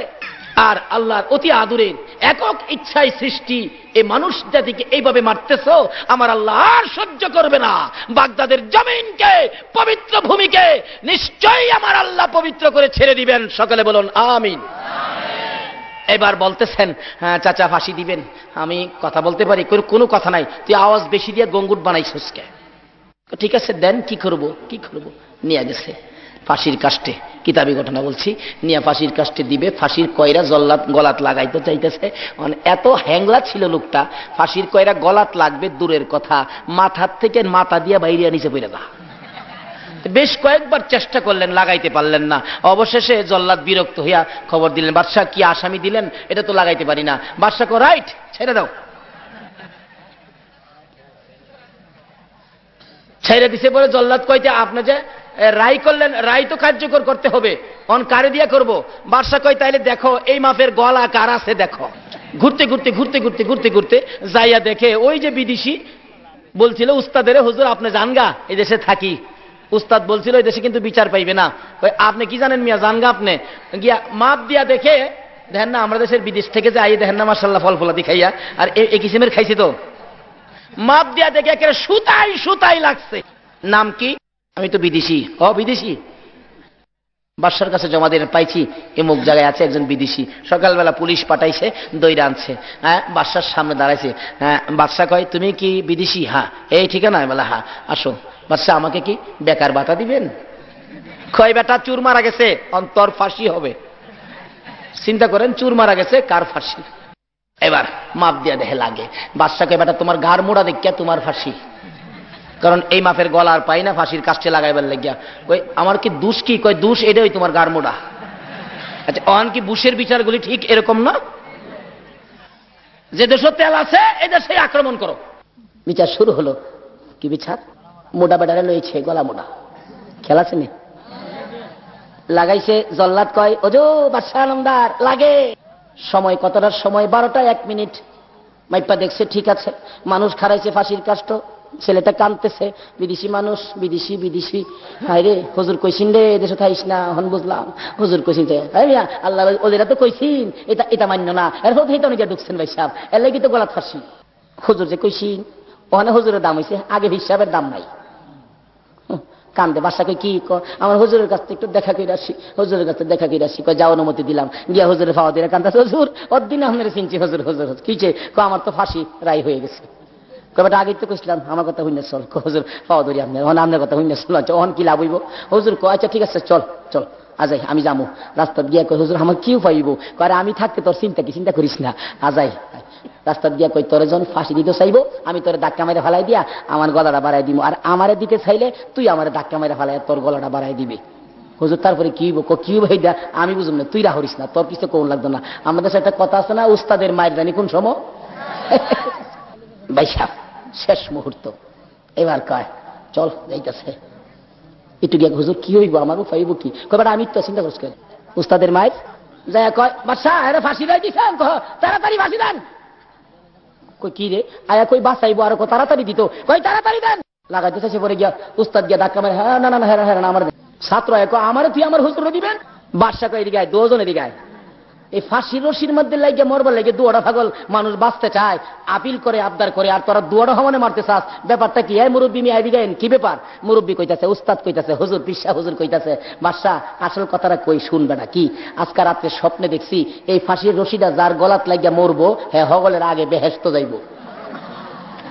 আর আল্লাহর অতি আদরের একক ইচ্ছায় সৃষ্টি এই মানুষ জাতিকে এইভাবে মারতেছ, আমার আল্লাহ আর সহ্য করবে না। বাগদাদের জমিনকে, পবিত্র ভূমিকে নিশ্চয়ই আমার আল্লাহ পবিত্র করে ছেড়ে দিবেন। সকলে বলুন আমিন। এবার বলতেছেন, হ্যাঁ চাচা ফাঁসি দিবেন? আমি কথা বলতে পারি? কোনো কথা নাই, তুই আওয়াজ বেশি দিয়ে গঙ্গুট বানাইছিস কে? ঠিক আছে দেন, কি করব? নিয়ে গেছে ফাঁসির কাষ্টে, কিতাবি ঘটনা বলছি, নিয়ে ফাঁসির কাষ্টে দিবে। ফাঁসির কয়রা জল্লাদ গলাত লাগাইতে চাইতেছে, মানে এত হ্যাংলা ছিল লোকটা, ফাঁসির কয়রা গলাত লাগবে দূরের কথা, মাথার থেকে মাথা দিয়া বাইরে নিচে পড়ে যা। বেশ কয়েকবার চেষ্টা করলেন, লাগাইতে পারলেন না। অবশেষে জল্লাদ বিরক্ত হইয়া খবর দিলেন, বাদশাহ কি আসামি দিলেন? এটা তো লাগাইতে পারি না। বাদশাহ কো রাইট, ছেড়ে দাও। ছেড়ে দিছে বলে জল্লাদ কইতে, আপনি যে রায় করলেন, রায় তো কার্যকর করতে হবে, অন কারে দিয়া করব? বাদশাহ কয় তাইলে দেখো এই মাপের গলা কার আছে দেখো। ঘুরতে যাইয়া দেখে ওই যে বিদেশি বলছিল উস্তাদের, হুজুর আপনি জানগা এই দেশে থাকি, উস্তাদ বলছিল এই দেশে কিন্তু বিচার পাইবে না। আপনি কি জানেন মিয়া, জানগা আপনি গিয়া মাপ দিয়া দেখে দেখেন না, আমরা দেশের বিদেশ থেকে যে আই দেখেন না মাশাআল্লাহ ফল ফলাদি খাইয়া, আর এই কিসিমের খাইছি তো মাপ দিয়া দেখে একেবারে সুতাই সুতাই লাগছে। নাম কি? আমি তো বিদেশি। বিদেশি। বাদশার কাছে জমা দিয়ে পাইছি এমুক জায়গায় আছে একজন বিদেশি। সকালবেলা পুলিশ পাঠাইছে, দইরা আনছে। হ্যাঁ, বাদশার সামনে দাঁড়াইছে। হ্যাঁ, বাদশা কয় তুমি কি বিদেশি? হ্যাঁ। এই ঠিকানা? বলে হ্যাঁ। আসো। বাদশা আমাকে কি বেকার ভাতা দিবেন? কয় বেটা চুর মারা গেছে, অন্তর ফাঁসি হবে। চিন্তা করেন, চুর মারা গেছে, কার ফাঁসি? এবার মাপ দিয়া দেখে লাগে। বাদশা কয় বেটা তোমার ঘাড় মোড়া দেখিয়া তোমার ফাঁসি, কারণ এই মাপের গলার পাই না ফাঁসির কাছে লাগাইবার লাগিয়া। কই আমার কি দোষ? কি কয় দোষ এটাই তোমার ঘাড় মোড়া। আচ্ছা, অন কি বুশের বিচারগুলি ঠিক এরকম না? যে দেশে তেল আছে এই দেশে আক্রমণ করো। বিচার শুরু হলো। কি বিচার? মোটা বেটারে লইছে, গলা মোটা। খেলা আছে নি? লাগাইছে। জল্লাদ কয় ওজো বাদশা আলমদার লাগে। সময় কতটার সময়? 12টা 1 মিনিট। মাইপা দেখছে ঠিক আছে। মানুষ খারাইছে ফাঁসির কাষ্ট, ছেলেটা কাঁদতেছে। বিদেশি মানুষ, বিদেশি বিদেশি। হায় রে, হুজুর কইছিন রে এদেশে থাইস না। হন বুঝলাম হুজুর কইছিন যে আল্লাহ ওদেরা তো কইছিন এটা এটা মান্য না। এর হোক তো নিজে ঢুকছেন ভাই সাহেব, এর লাগি তো গলা ফাঁসি। হুজুর যে কইছিন ওখানে হুজুরের দাম হয়েছে, আগে হিসাবের দাম নাই। কান্দে। বাসা কই কি আমার হুজুরের কাছ থেকে একটু দেখা করে আসি, হুজুরের কাছে দেখা করে আসি। কয় যাও, অনুমতি দিলাম। গিয়া হুজুরের পাওয়া দিয়ে কান্দা, হুজুর অদ্দিন আপনার চিনছি হুজুর। হুজুর কিছে? আমার তো ফাঁসি রায় হয়ে গেছে। কবেটা আগে তো কইছিলাম আমার কথা হইনা চল। হুজুর পাওয়া ধরি আপনার কথা হইনা চল। আচ্ছা অন কি লাভ হইব? হুজুর কয় আচ্ছা ঠিক আছে চল চল আজাই আমি যাবো। রাস্তা গিয়া কই হুজুর আমার কিউ পাইব? কয় আমি থাকতে তোর চিন্তা কি, চিন্তা করিস না, আজাই। রাস্তা গিয়া কই তোরে যখন ফাঁসি দিতে চাইবো আমি তোরে ধাক্কা মেরে ফেলাই দিয়া আমার গলাটা বাড়াই দিব, আর আমারে দিতে চাইলে তুই আমার ধাক্কা মেরে ফেলাই তোর গলাটা বাড়াই দিবি। হুজুর তারপরে কি কি ভাই দা আমি বুঝুম না, তুই রাহরিস না, তোর কিছু কোন লাগতো না। আমাদের সাথে একটা কথা আছে না, উস্তাদের মায়ের জানি কোন সময়। ভাই সাহেব শেষ মুহূর্ত। এবার কয় চল যাইতেছে। একটু গিয়ে হুজুর কি হইব আমার উপাইব কি? কবে আমি তো চিন্তা করছি উস্তাদের মায়ের যাই কয় বাদশা আরে ফাঁসি দেয় দিছেন, তাড়াতাড়ি ফাঁসি দেন। কই কি রে? আয়া কই বাঁচাইবো আর তাড়াতাড়ি দিত। কই তাড়াতাড়ি দেন। লাগাইতে চাইছে পরে গিয়া উস্তাদ গিয়া ধাক্কা মারে, হ্যাঁ না না হ্যাঁ হ্যাঁ আমার ছাত্র আমারে তুই আমার হুজুর দিবেন। বাদশা কয় এদিকে আয়, দুজন এদিকে আয়। এই ফাঁসির রশির মধ্যে লাগিয়ে মরবার লাগে দুয়ারা পাগল মানুষ বাঁচতে চায়, আপিল করে আবদার করে, আর তোরা দুয়ারা হমানে মারতে চাস। ব্যাপারটা কি? এই মুরব্বী মিয়া এদিকে কি ব্যাপার? মুরব্বী কইতাছে, উস্তাদ কইতাছে, হুজুর পিসা হুজুর কইতাছে বাদশা আসল কথাটা কই শুনবে না কি? আজকে রাত্রে স্বপ্নে দেখছি এই ফাঁসির রশিটা যার গলাত লাগিয়া মরবো হ্যাঁ হগলের আগে বেহেশত যাইব।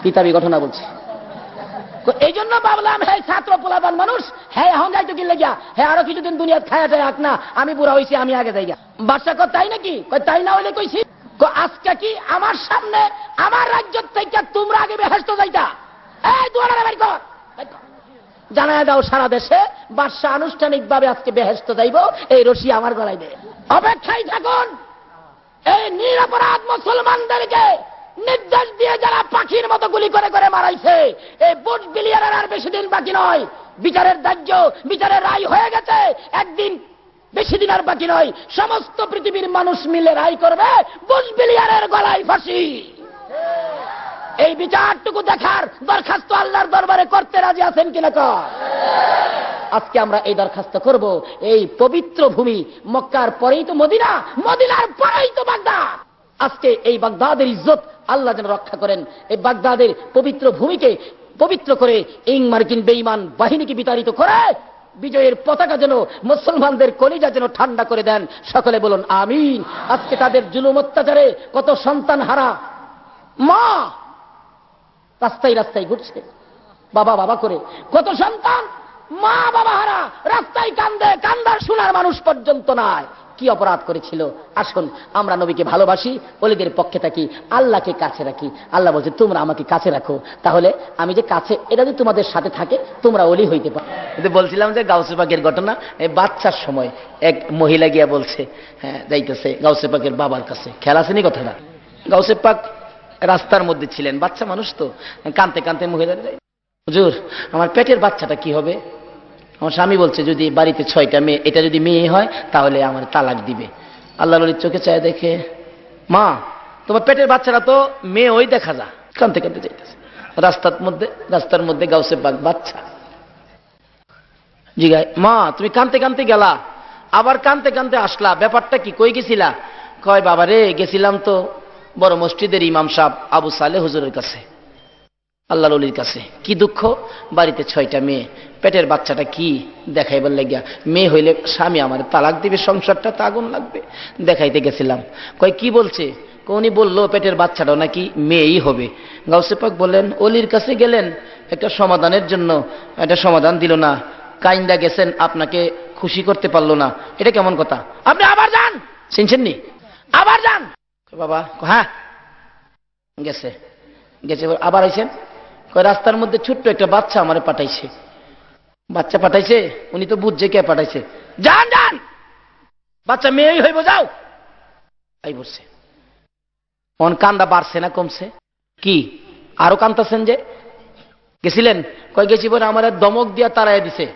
কিতাবি ঘটনা বলছি। এই জন্য ভাবলাম হ্যাঁ ছাত্র পোলাবান মানুষ হ্যাঁ এখন যাইতো কি লেগিয়া হ্যাঁ আরো কিছুদিন দুনিয়াত খায়া যায় আক না, আমি বুড়া হয়েছি আমি আগে যাইগা। বাদশা কয় তাই নাকি? তাই না হইলে কইছি আজকে কি আমার সামনে আমার রাজ্য থেকে তোমরা আগে বেহেশত যাইতা? এই দুয়ারে বের কর, জানায় দাও সারা দেশে বাদশা আনুষ্ঠানিক ভাবে আজকে বেহেশত যাইব, এই রশি আমার গলায় দে। অপেক্ষায় থাকুন। এই নিরপরাধ মুসলমানদেরকে নির্দেশ দিয়ে যারা পাখির মতো গুলি করে করে মারাইছে, এই বুশ বিলিয়ারের আর বেশি দিন বাকি নয়। বিচারের ধার্য, বিচারের রায় হয়ে গেছে, একদিন বেশি দিন আর বাকি নয়। সমস্ত পৃথিবীর মানুষ মিলে রায় করবে বুশ বিলিয়ারের গলায় ফাঁসি। এই বিচারটুকু দেখার দরখাস্ত আল্লাহর দরবারে করতে রাজি আছেন কিনা? আজকে আমরা এই দরখাস্ত করব। এই পবিত্র ভূমি মক্কার পরেই তো মদিনা, মদিনার পরেই তো বাগদাদ। আজকে এই বাগদাদের ইজ্জত আল্লাহ যেন রক্ষা করেন। এই বাগদাদের পবিত্র ভূমিকে পবিত্র করে মার্কিন বেঈমান বাহিনীকে বিতাড়িত করে বিজয়ের পতাকা যেন মুসলমানদের কলিজা যেন ঠান্ডা করে দেন। সকলে বলুন আমিন। আজকে তাদের জুলুম অত্যাচারে কত সন্তান হারা মা রাস্তায় রাস্তায় ঘুরছে, বাবা বাবা করে কত সন্তান মা বাবা হারা রাস্তায় কান্দে, কান্দার শোনার মানুষ পর্যন্ত নাই। কি অপরাধ করেছিল? আসুন আমরা নবীকে ভালোবাসি, ওলিদের পক্ষে থাকি, আল্লাহকে কাছে রাখি। আল্লাহ বলছে তোমরা আমাকে কাছে রাখো, তাহলে আমি যে কাছে, এটা যদি তোমাদের সাথে থাকে তোমরা ওলি হইতে পারো। কিন্তু বলছিলাম যে গাউসে পাকের ঘটনা, এই বাচ্চার সময় এক মহিলা গিয়া বলছে, হ্যাঁ যাইতেছে গাউসে পাকের বাবার কাছে। খেয়াল আসেনি কথাটা? গাউসে পাক রাস্তার মধ্যে ছিলেন, বাচ্চা মানুষ তো, কানতে কানতে মহিলা হুজুর আমার পেটের বাচ্চাটা কি হবে? আমার স্বামী বলছে যদি বাড়িতে 6টা মেয়ে, এটা যদি মেয়ে হয় তাহলে আমার তালাক দিবে। আল্লাহ নবীর চোখে চায় দেখে, মা তোমার পেটের বাচ্চারা তো মেয়ে ওই দেখা যা। কানতে কানতে যাইতেছে রাস্তার মধ্যে গাউসে পাক বাচ্চা। জিগায়, মা তুমি কানতে কানতে গেলা, আবার কানতে কানতে আসলা, ব্যাপারটা কি, কই গেছিলা? কয় বাবা রে, গেছিলাম তো বড় মসজিদের ইমাম সাহেব আবু সালে হুজুরের কাছে, আল্লাহর ওলির কাছে। কি দুঃখ, বাড়িতে 6টা মেয়ে, পেটের বাচ্চাটা কি দেখাইবার লাগিয়া, মেয়ে হইলে স্বামী আমার তালাক দিবে, সংসারটা তা আগুন লাগবে, দেখাইতে গেছিলাম। কয় কি বলছে? উনি বললো পেটের বাচ্চাটাও নাকি মেয়েই হবে। গাউসে পাক বলেন, অলির কাছে গেলেন একটা সমাধানের জন্য, একটা সমাধান দিল না, কাইন্দা গেছেন, আপনাকে খুশি করতে পারলো না, এটা কেমন কথা? আপনি আবার যান, শুনছেন নি, আবার যান। বাবা হ্যাঁ গেছে, গেছে আবার আইছেন। কয় রাস্তার মধ্যে ছোট্ট একটা বাচ্চা আমারে পাঠাইছে। বাচ্চা পাঠাইছে, উনি তো বুঝছে কে পাঠাইছে। যান যান, বাচ্চা মেয়েই হইব, যাও। এই বলছে, অন কান্দা বাড়ছে না কমছে? কি আরো কান্দাছেন যে? গেছিলেন? কয় গেছি বলে আমার দমক দিয়া তাড়াই দিছে,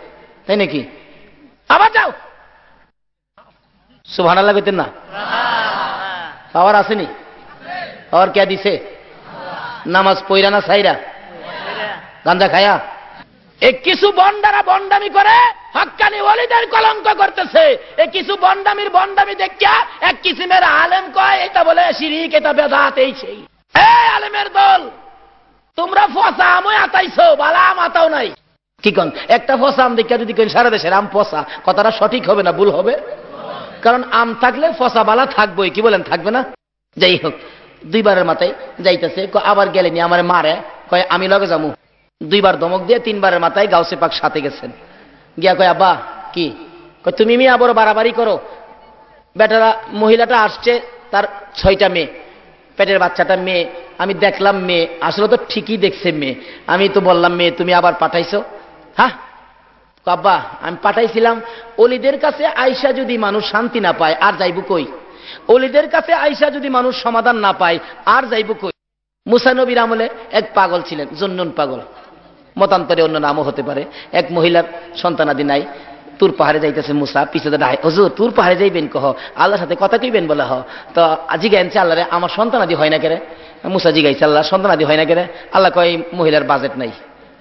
তাই নাকি? আবার যাও। সুবহানাল্লাহ কইতেন না? পাওয়ার আসেনি? পাওয়ার কে দিছে? নামাজ পইরা না সাইরা, গাঁজা খায়া? কিছু বন্ডারা বন্ডামি করে হক্কানি ওলিদের কলঙ্ক করতেছে। কিছু বন্ডামির বন্ডামি দেখিয়া এক কিসিমের আলেম কয় এটা বলে শিরিক, এটা বেদাত, এই সেই। আলেমের দল, তোমরা ফসা আমই আতাইছো, বালা আম আতাও নাই। কি কন? একটা ফসা আম দেখিয়া যদি কেন সারা দেশের আম ফসা, কথাটা সঠিক হবে না ভুল হবে? কারণ আম থাকলে ফসা বালা থাকবোই, কি বলেন, থাকবে না? যাই হোক, 2বারের মাথায় যাইতেছে, আবার গেলেনি, আমার মারে কয় আমি লগে যামু। 2বার ধমক দিয়ে 3বারের মাথায় গাউসে পাক সাথে গেছেন। গিয়া কয় আব্বা কি? কয় তুমি মিয়া বড় বাড়াবাড়ি করো, বেটারা মহিলাটা আসছে, তার 6টা মেয়ে, পেটের বাচ্চাটা মেয়ে, আমি দেখলাম মেয়ে, আসলে তো ঠিকই দেখছে মেয়ে, আমি তো বললাম মেয়ে, তুমি আবার পাঠাইছো? হ্যাঁ আব্বা আমি পাঠাইছিলাম, অলিদের কাছে আইসা যদি মানুষ শান্তি না পায় আর যাইব কই? অলিদের কাছে আইসা যদি মানুষ সমাধান না পায় আর যাইব কই? মুসা নবীর আমলে এক পাগল ছিলেন, জুন্নুন পাগল, মতান্তরে অন্য নামও হতে পারে। এক মহিলার সন্তানাদি নাই, তুর পাহাড়ে যাইতেছে মুসা, পিছনে ডাই, হুজুর তুর পাহাড়ে যাইবেন কহ, আল্লাহর সাথে কথা কইবেন বলে হ। তো জিগাইছে আল্লাহরে, আমার সন্তানাদি হয় না কেরে? মুসা জিগাইছে আল্লাহ, সন্তানাদি হয় না কেরে? আল্লাহ কয় মহিলার বাজেট নাই।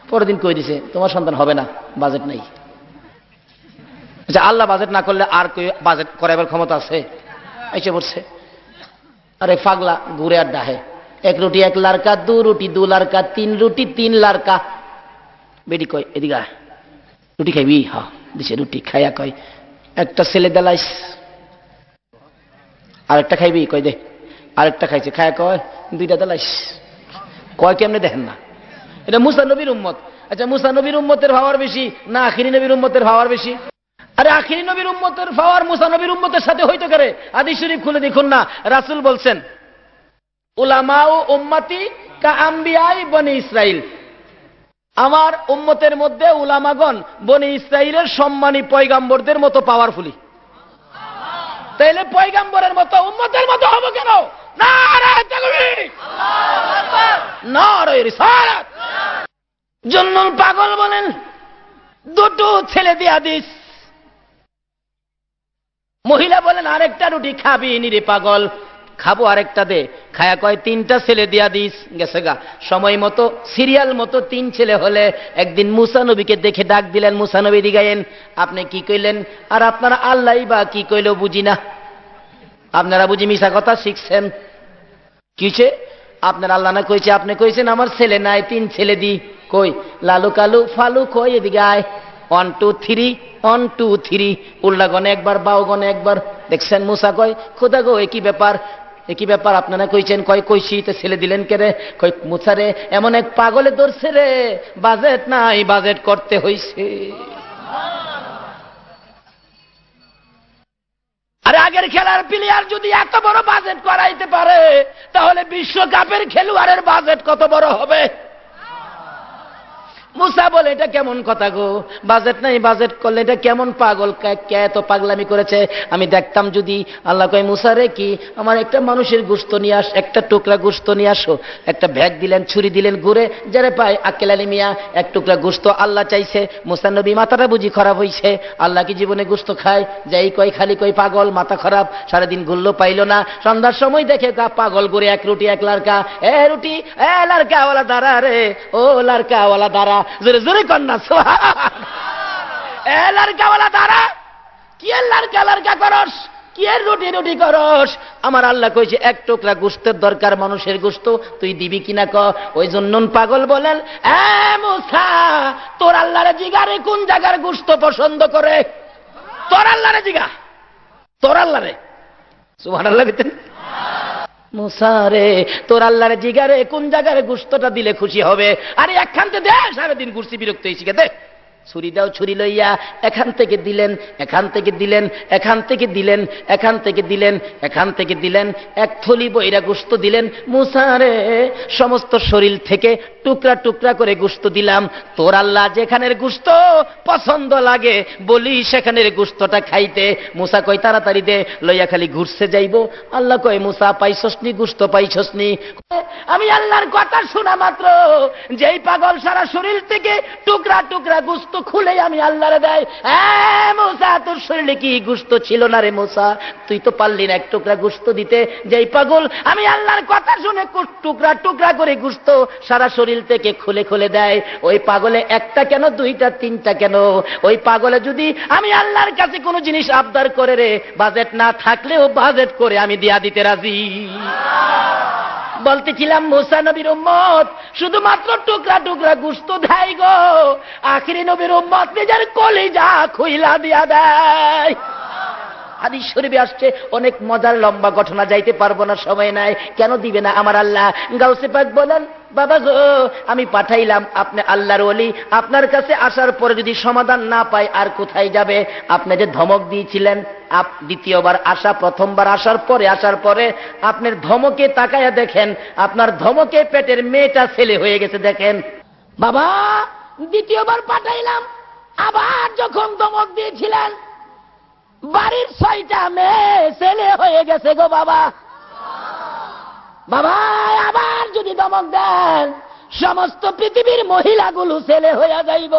পরের দিন কই দিছে, তোমার সন্তান হবে না, বাজেট নাই। আচ্ছা আল্লাহ বাজেট না করলে আর কই বাজেট করাবার ক্ষমতা আছে? এসে পড়ছে। আরে পাগলা ঘুরে আর ডাহে, 1 রুটি 1 লারকা, 2 রুটি 2 লারকা, 3 রুটি 3 লারকা। বেটি কয় এদিকে রুটি খাইবি? হ্যাঁ দিছে রুটি, খাইয়া কয় একটা ছেলে দেলাইস, আরেকটা খাইবি? কয় দে। আরেকটা খাইছে, খায়া কয় 2টা দেলাইস। কয় কেমনে দেখেন না? এটা মুসা নবীর উম্মত। আচ্ছা মুসা নবীর উম্মতের পাওয়ার বেশি না আখিরি নবীর উম্মতের পাওয়ার বেশি? আরে আখিরি নবীর উম্মতের পাওয়ার মুসা নবীর উম্মতের সাথে হইতে পারে? হাদিস শরীফ খুলে দেখুন না, রাসূল বলছেন উলামা ও উম্মতি কা আম্বিয়াই বনি ইসরাইল, আমার উম্মতের মধ্যে উলামাগণ বনি ইসরাইলের সম্মানী পয়গাম্বরদের মতো পাওয়ারফুলি। তাইলে পয়গাম্বরের মতো উম্মতের মতো হবো কেন? নারে তাকবীর, আল্লাহু আকবার, নারে রিসালাত। জুন্নুন পাগল বলেন 2টো ছেলে দিয়া দিস। মহিলা বলেন আরেকটা রুটি খাবি নিরে পাগল? খাবো, আরেকটা দে। খায়া কয় 3টা ছেলে দিয়া দিস। গেছে গা, সময় মতো সিরিয়াল মতো 3 ছেলে হলে একদিন মুসা নবীকে দেখে ডাক দিলেন, মুসা নবী দিগায়েন আপনি কি কইলেন? আর আপনারা আল্লাহ বা কি কইল বুঝি না, আপনারা বুঝি মিশা কথা শিখছেন। কিছে আপনার আল্লাহ না কইছে, আপনি কইছেন আমার ছেলে নাই, 3 ছেলে দি। কই লালু কালু ফালু কই, এদিকে আয়। 1 2 3 1 2 3, উল্টা গনে একবার, বাউ গনে একবার। দেখছেন মুসা কয় খোদা গো একই ব্যাপার, একই ব্যাপার আপনারা কইছেন। কয় কইছি, তো ছেলে দিলেন কে রে? কই মুসা রে এমন এক পাগলে ধরছে রে, বাজেট নাই, বাজেট করতে হইছে। আরে আগের খেলার প্লেয়ার যদি এত বড় বাজেট করাইতে পারে, তাহলে বিশ্বকাপের খেলোয়াড়ের বাজেট কত বড় হবে? মুসা বলে এটা কেমন কথা গো, বাজেট নাই, বাজেট করলে এটা কেমন? পাগল কে এত পাগলামি করেছে? আমি দেখতাম যদি। আল্লাহ কয় মুসা রে কি আমার একটা মানুষের গোশত নিয়ে আস, একটা টুকরা গোশত নিয়ে আসো। একটা ব্যাগ দিলেন, ছুরি দিলেন, ঘুরে যারে পায় আক্কেল আলী মিয়া 1 টুকরা গোশত আল্লাহ চাইছে। মুসা নবী মাথাটা বুঝি খারাপ হইছে, আল্লাহ কি জীবনে গোশত খায়? যাই কয় খালি কয় পাগল, মাথা খারাপ, সারাদিন ঘুরলো পাইল না। সন্ধ্যার সময় দেখে পাগল ঘুরে 1 রুটি 1 লারকা। রুটি লারকাওয়ালা দাঁড়া রে, ও লারকাওয়ালা দাঁড়া, জোরে জোরে কন্যা সুবহানাল্লাহ। এ লারকাওয়ালা তারা কি এর লারকা লারকা করস, কি এর রুটি রুটি করস? আমার আল্লাহ কইছে এক টুকরা গোশতের দরকার, মানুষের গোশত, তুই দিবি কিনা ক। ওই জন্য পাগল বলেন, এ মুসা তোর আল্লাহরে জিগারে কোন জায়গার গোশত পছন্দ করে? তোর আল্লাহরে জিগা, তোর আল্লাহরে। সুবহানাল্লাহ বিতেন। মুসা রে তোর আল্লাহরে জিগারে কোন জায়গার গোশতটা দিলে খুশি হবে? আরে একখান থেকে দে, সারাদিন ঘুরছি, বিরক্ত হয়েছি, দে ছুরি দাও। ছুরি লইয়া এখান থেকে দিলেন, এখান থেকে দিলেন, এখান থেকে দিলেন, এখান থেকে দিলেন, এখান থেকে দিলেন, এক থলি বইরা গোশত দিলেন। মুসা রে সমস্ত শরীর থেকে টুকরা টুকরা করে গোশত দিলাম। তোর আল্লাহ যেখানের গোশত পছন্দ লাগে বলি সেখানের গোশতটা খাইতে। মুসা কয় তাড়াতাড়ি দে, লইয়া খালি ঘুরছে যাইব। আল্লাহ কয় মুসা পাইছসনি গোশত, পাইছসনি? আমি আল্লাহর কথা শোনা মাত্র যেই পাগল সারা শরীর থেকে টুকরা টুকরা গোশত খুলে আমি আল্লাহরে দেয়। মুসা তোর শরীরে কি গোশত ছিল না রে মুসা? তুই তো পারলি না এক টুকরা গোশত দিতে। যেই পাগল আমি আল্লাহর কথা শুনে টুকরা টুকরা করে গোশত সারা শরীর থেকে খুলে খুলে দেয়, ওই পাগলে একটা কেন, দুইটা, তিনটা কেন? ওই পাগলে যদি আমি আল্লাহর কাছে কোনো জিনিস আবদার করে রে, বাজেট না থাকলেও বাজেট করে আমি দিয়া দিতে রাজি। বলতেছিলাম মুসা নবীর উম্মত শুধুমাত্র টুকরা টুকরা গোশত দেয় গো, আখিরি নবীর উম্মত নিজের কলিজা খুইলা দিয়া দেয়। হাদিস শরীফে আসছে, অনেক মজার লম্বা ঘটনা, যাইতে পারবো না, সময় নাই। কেন দিবে না আমার আল্লাহ? গাউসে পাক বলেন, বাবা গো আমি পাঠাইলাম আপনি আল্লাহর ওলি, আপনার কাছে আসার পরে যদি সমাধান না পাই আর কোথায় যাবে? আপনি যে ধমক দিয়েছিলেন, দ্বিতীয়বার আসা, প্রথমবার আসার পরে আপনার ধমকে তাকায়া দেখেন, আপনার ধমকে পেটের মেয়েটা ছেলে হয়ে গেছে। দেখেন বাবা, দ্বিতীয়বার পাঠাইলাম, আবার যখন ধমক দিয়েছিলেন বাড়ির 6টা মেয়ে ছেলে হয়ে গেছে গো বাবা। বাবা আবার যদি ধমক দেন সমস্ত পৃথিবীর মহিলাগুলো ছেলে হইয়া যাইব।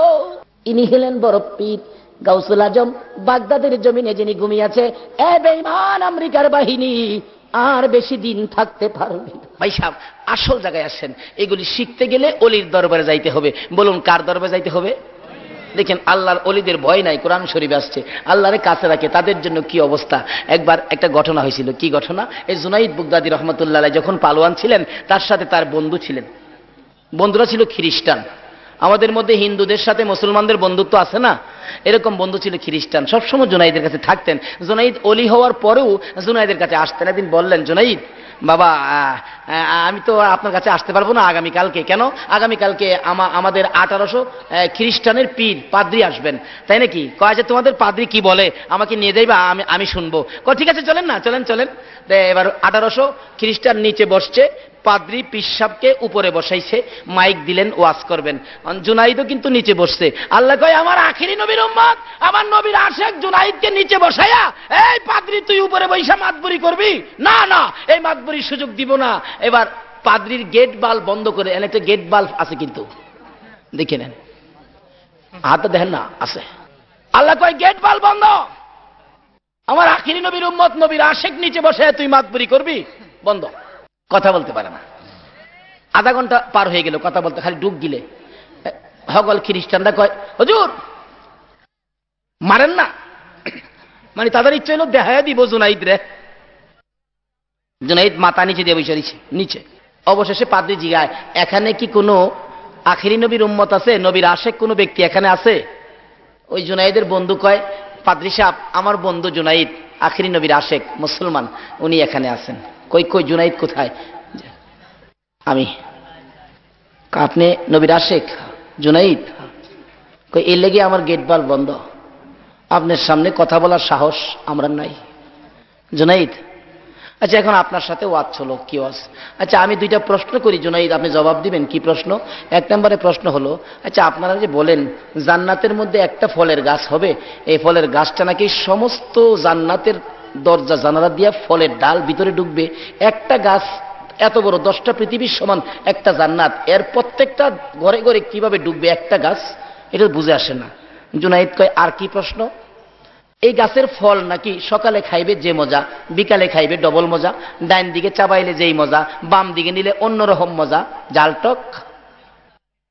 ইনি হলেন বড় পীর গাউসুল আজম, বাগদাদের জমিনে যিনি ঘুমিয়েছে। এ বেঈমান আমেরিকার বাহিনী আর বেশি দিন থাকতে পারবে না। ভাই সাহেব আসল জায়গায় আসেন, এগুলি শিখতে গেলে অলির দরবারে যাইতে হবে। বলুন কার দরবারে যাইতে হবে? দেখেন আল্লাহর অলিদের ভয় নাই, কোরআন শরীফে আসছে, আল্লাহরে কাছে রাখে, তাদের জন্য কি অবস্থা। একবার একটা ঘটনা হয়েছিল। কি ঘটনা? এই জুনাইদ বুগদাদি রহমতুল্লাহ আলাইহি যখন পালোয়ান ছিলেন, তার সাথে তার বন্ধু ছিলেন। বন্ধুরা ছিল খ্রিস্টান। আমাদের মধ্যে হিন্দুদের সাথে মুসলমানদের বন্ধুত্ব আছে না, এরকম বন্ধু ছিল খ্রিস্টান। সবসময় জুনাইদের কাছে থাকতেন। জুনাইদ অলি হওয়ার পরেও জুনাইদের কাছে আসতেন। একদিন বললেন, জুনাইদ বাবা আমি তো আপনার কাছে আসতে পারবো না আগামীকালকে। কেন? আগামীকালকে আমাদের 1800 খ্রিস্টানের পীর পাদ্রী আসবেন। তাই নাকি? কয় যে তোমাদের পাদ্রী কি বলে আমাকে নিয়ে যাইবা, আমি শুনবো। ঠিক আছে চলেন না, চলেন চলেন। এবার 1800 খ্রিস্টান নিচে বসছে, পাদ্রী পিসাবকে উপরে বসাইছে, মাইক দিলেন, ওয়াজ করবেন। জুনাইদও কিন্তু নিচে বসছে। আল্লাহ কয় আমার আখিরি নবীর উম্মত, আমার নবীর আশেক জুনাইদকে নিচে বসাইয়া এই পাদ্রী তুই উপরে বৈশা মাতবুরি করবি? না না, এই মাতবুরির সুযোগ দিব না। এবার পাদ্রীর গেট বাল্ব বন্ধ করে, একটা গেট বাল্ব আছে কিন্তু, দেখে নেন, হাতে দেখেন না, আছে। আল্লাহ কয় গেট বাল্ব বন্ধ, আমার আখিরি নবীর উম্মত নবীর আশেক নিচে বসে তুই মাতবুরি করবি? বন্ধ। কথা বলতে পারে না। আধা ঘন্টা পার হয়ে গেল, কথা বলতে খালি ডুব গিলে। হগল খ্রিস্টানরা কয় হুজুর মারেন না, মানে তাদের ইচ্ছে হলো দেখায় দিব জুনাইদ রে। জুনাইদ মাথা নিচে দিয়ে বসে নিচে। অবশেষে পাদ্রী জিগায়, এখানে কি কোনো আখিরি নবীর উম্মত আছে? নবীর আশেক কোনো ব্যক্তি এখানে আছে? ওই জুনাইদের বন্ধু কয়, পাদ্রী সাহেব আমার বন্ধু জুনাইদ আখিরি নবীর আশেক, মুসলমান, উনি এখানে আছেন। কই কই জুনাইদ কোথায়? আমি। আপনি নবীর আশেক জুনাইদ? কই এর লেগে আমার গেট বাল বন্ধ, আপনার সামনে কথা বলার সাহস আমরা নাই। জুনাইদ আচ্ছা এখন আপনার সাথে ওয়াজ হলো, কি ওয়াজ? আচ্ছা আমি দুইটা প্রশ্ন করি জুনাইদ, আপনি জবাব দিবেন। কি প্রশ্ন? এক নম্বরে প্রশ্ন হলো, আচ্ছা আপনারা যে বলেন জান্নাতের মধ্যে একটা ফলের গাছ হবে, এই ফলের গাছটা নাকি সমস্ত জান্নাতের দরজা জানালা দিয়া ফলের ডাল ভিতরে ঢুকবে, একটা গাছ এত বড় 10টা পৃথিবীর সমান একটা জান্নাত, এর প্রত্যেকটা ঘরে ঘরে কিভাবে ঢুকবে একটা গাছ? এটা বুঝে আসে না। জুনাইদ কয় আর কি প্রশ্ন? এই গাছের ফল নাকি সকালে খাইবে যে মজা, বিকালে খাইবে ডবল মজা, ডাইন দিকে চাবাইলে যেই মজা, বাম দিকে নিলে অন্যরকম মজা, জালটক।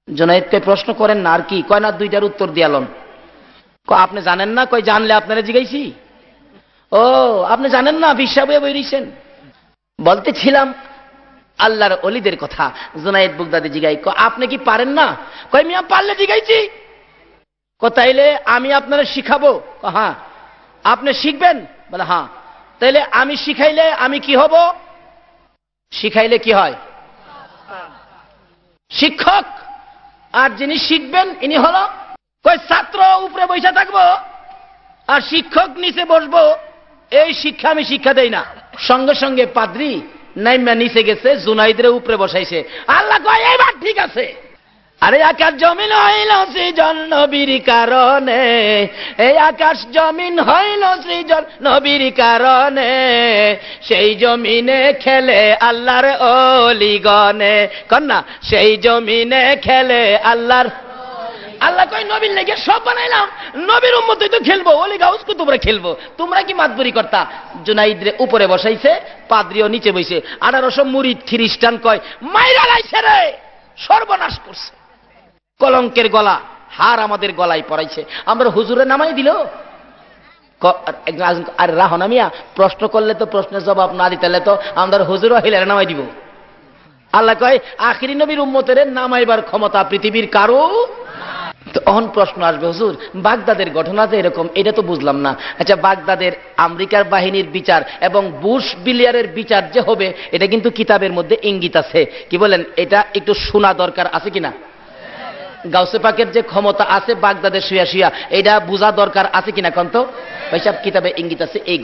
জুনাইদ কয় প্রশ্ন করেন না আর কি? কয় না দুইটার উত্তর দিয়ালন। আপনি জানেন না? কই জানলে আপনারা জিগাইছি। ও আপনি জানেন না, বিশ্বাস হয়ে বইছেন। বলতেছিলাম আল্লাহর ওলিদের কথা। জুনাইদ বুগদাদি জিগাই, আপনি কি পারেন না? কই মিয়া পারলে জিগাইছি। তাইলে আমি আপনারা শিখাবো। হ্যাঁ। আপনি শিখবেন? বলে হ্যাঁ। তাইলে আমি শিখাইলে আমি কি হব? শিখাইলে কি হয়? শিক্ষক। আর যিনি শিখবেন ইনি হলো কই ছাত্র উপরে বসে থাকবো আর শিক্ষক নিচে বসবো, এই শিক্ষা আমি শিক্ষা দেই না। সঙ্গে সঙ্গে পাদ্রী নাইমা নিচে গেছে, জুনাইদের উপরে বসাইছে। আল্লাহ কয় এইবার ঠিক আছে। আরে আকাশ জমিন হইল সৃজন নবীর কারণে, এই আকাশ জমিন হইল সৃজন নবীর কারণে, সেই জমিনে খেলে আল্লাহর ওলিগণে। কন্যা সেই জমিনে খেলে আল্লাহর। আল্লাহ কয় নবীর লেগে সব বানাইলাম, নবীর উম্মতই তো খেলবো, ওলি গাউস কুতুবরা খেলবো, তোমরা কি মাতবরি কর্তা? জুনাইদরে উপরে বসাইছে, পাদ্রীও নিচে বইছে। 1800 মুরিদ খ্রিস্টান কয় মাইরা লাইছে রে, সর্বনাশ করছে। কলঙ্কের গলা হার আমাদের গলায় পড়াইছে। আমরা হুজুরে নামাই দিল। আর রাহনা মিয়া প্রশ্ন করলে তো প্রশ্নের জবাব না দিতে তো আমাদের হুজুরও হিলারে নামাই দিব। আল্লাহ কয় আখিরি নবীর উম্মতের নামাইবার ক্ষমতা পৃথিবীর কারো। তখন প্রশ্ন আসবে, হুজুর বাগদাদের ঘটনা যে এরকম, এটা তো বুঝলাম না। আচ্ছা বাগদাদের আমেরিকার বাহিনীর বিচার এবং বুশ বিলিয়ারের বিচার যে হবে, এটা কিন্তু কিতাবের মধ্যে ইঙ্গিত আছে। কি বলেন? এটা একটু শোনা দরকার আছে কিনা? গাউসে পাকের যে ক্ষমতা আছে বাগদাদের শুয়া শুয়া, এটা বোঝা দরকার আছে কিনা কন্ত? ওইসব কিতাবে ইঙ্গিত আছে। এই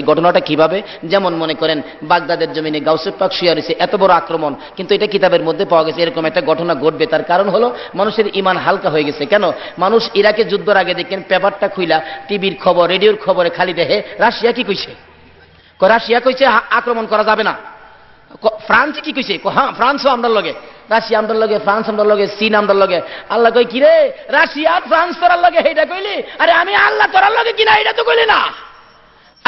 ঘটনাটা কিভাবে? যেমন মনে করেন বাগদাদের জমিনে গাউসে পাক শুয়া রয়েছে, এত বড় আক্রমণ, কিন্তু এটা কিতাবের মধ্যে পাওয়া গেছে এরকম একটা ঘটনা ঘটবে। তার কারণ হলো মানুষের ইমান হালকা হয়ে গেছে। কেন? মানুষ ইরাকে যুদ্ধের আগে দেখেন পেপারটা খুইলা টিভির খবর রেডিওর খবরে খালি দেখে রাশিয়া কি কইছে। রাশিয়া কইছে আক্রমণ করা যাবে না। ফ্রান্স কি কইছে? হ্যাঁ ফ্রান্সও আমরা লগে, রাশিয়া আমদার লগে, ফ্রান্স আমদার লগে, চীন আমদার লগে। আল্লাহ কই কিরে রাশিয়া ফ্রান্স তোরার লগে এইটা কইলি? আরে আমি আল্লাহ তোরার লগে কিনা এটা তো কইলি না।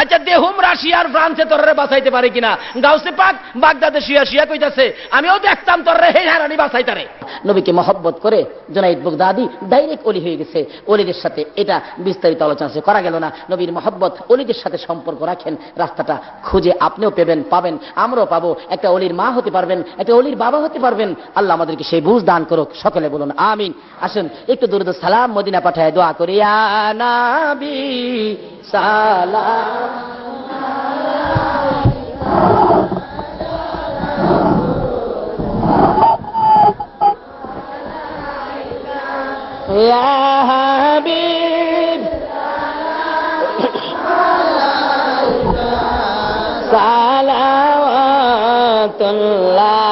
আচ্ছা দেহুম রাশিয়ার ফ্রান্সে তোরে বাঁচাইতে পারে কিনা। গাউসে পাক বাগদাদে শুয়া শুয়া কইতাছে আমিও দেখতাম তোরে হে হারানি বাঁচাইতারে। নবীকে মহব্বত করে জুনাইদ বুগদাদি ডাইরেক্ট ওলি হয়ে গেছে। ওলিদের সাথে এটা বিস্তারিত আলোচনা করা গেল না। নবীর মহব্বত ওলিদের সাথে সম্পর্ক রাখেন, রাস্তাটা খুঁজে আপনিও পাবেন, আমরাও পাবো। একটা ওলির মা হতে পারবেন, একটা ওলির বাবা হতে পারবেন। আল্লাহ আমাদেরকে সেই বুঝ দান করুক। সকলে বলুন আমিন। আসুন একটু দুরূদ সালাম মদিনা পাঠায় দোয়া করি। ইয়া নবী সালাম ইয়া হাবিব সালাওয়াতুল্লাহ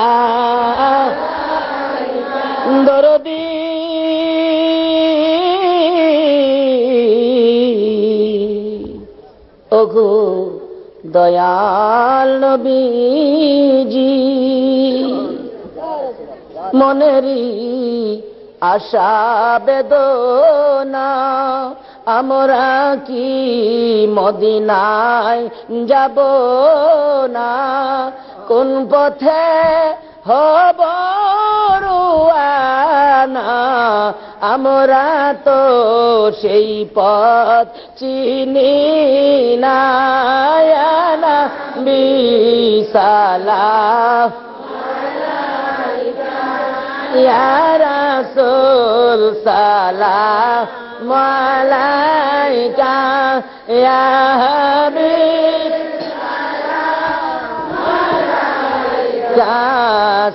দরদি ওগো দয়াল নবীজি মনেরি আশা বেদনা আমরা কি মদিনায় যাব না? কোন পথে হব রওয়ানা? আমরা তো সেই পথ চিনি না। বিসালাম ইয়া রাসূল সালাম আলাইকা ইয়া হাবিব সালাম আলাইকা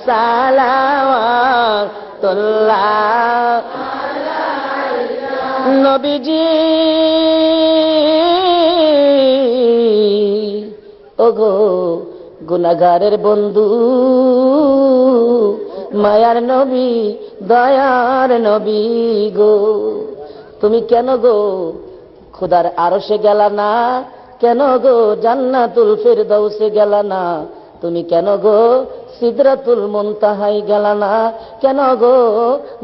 সালাওয়াতুল্লাহ নবীজি ওগো গুনাহগারের বন্ধু মায়ার নবী দয়ার নবী গো, তুমি কেন গো খোদার আরশে গেলা না? কেন গো জান্নাতুল ফিরদাউসে গেলা না? তুমি কেন গো সিদরাতুল মুনতাহায় গেলা না? কেন গো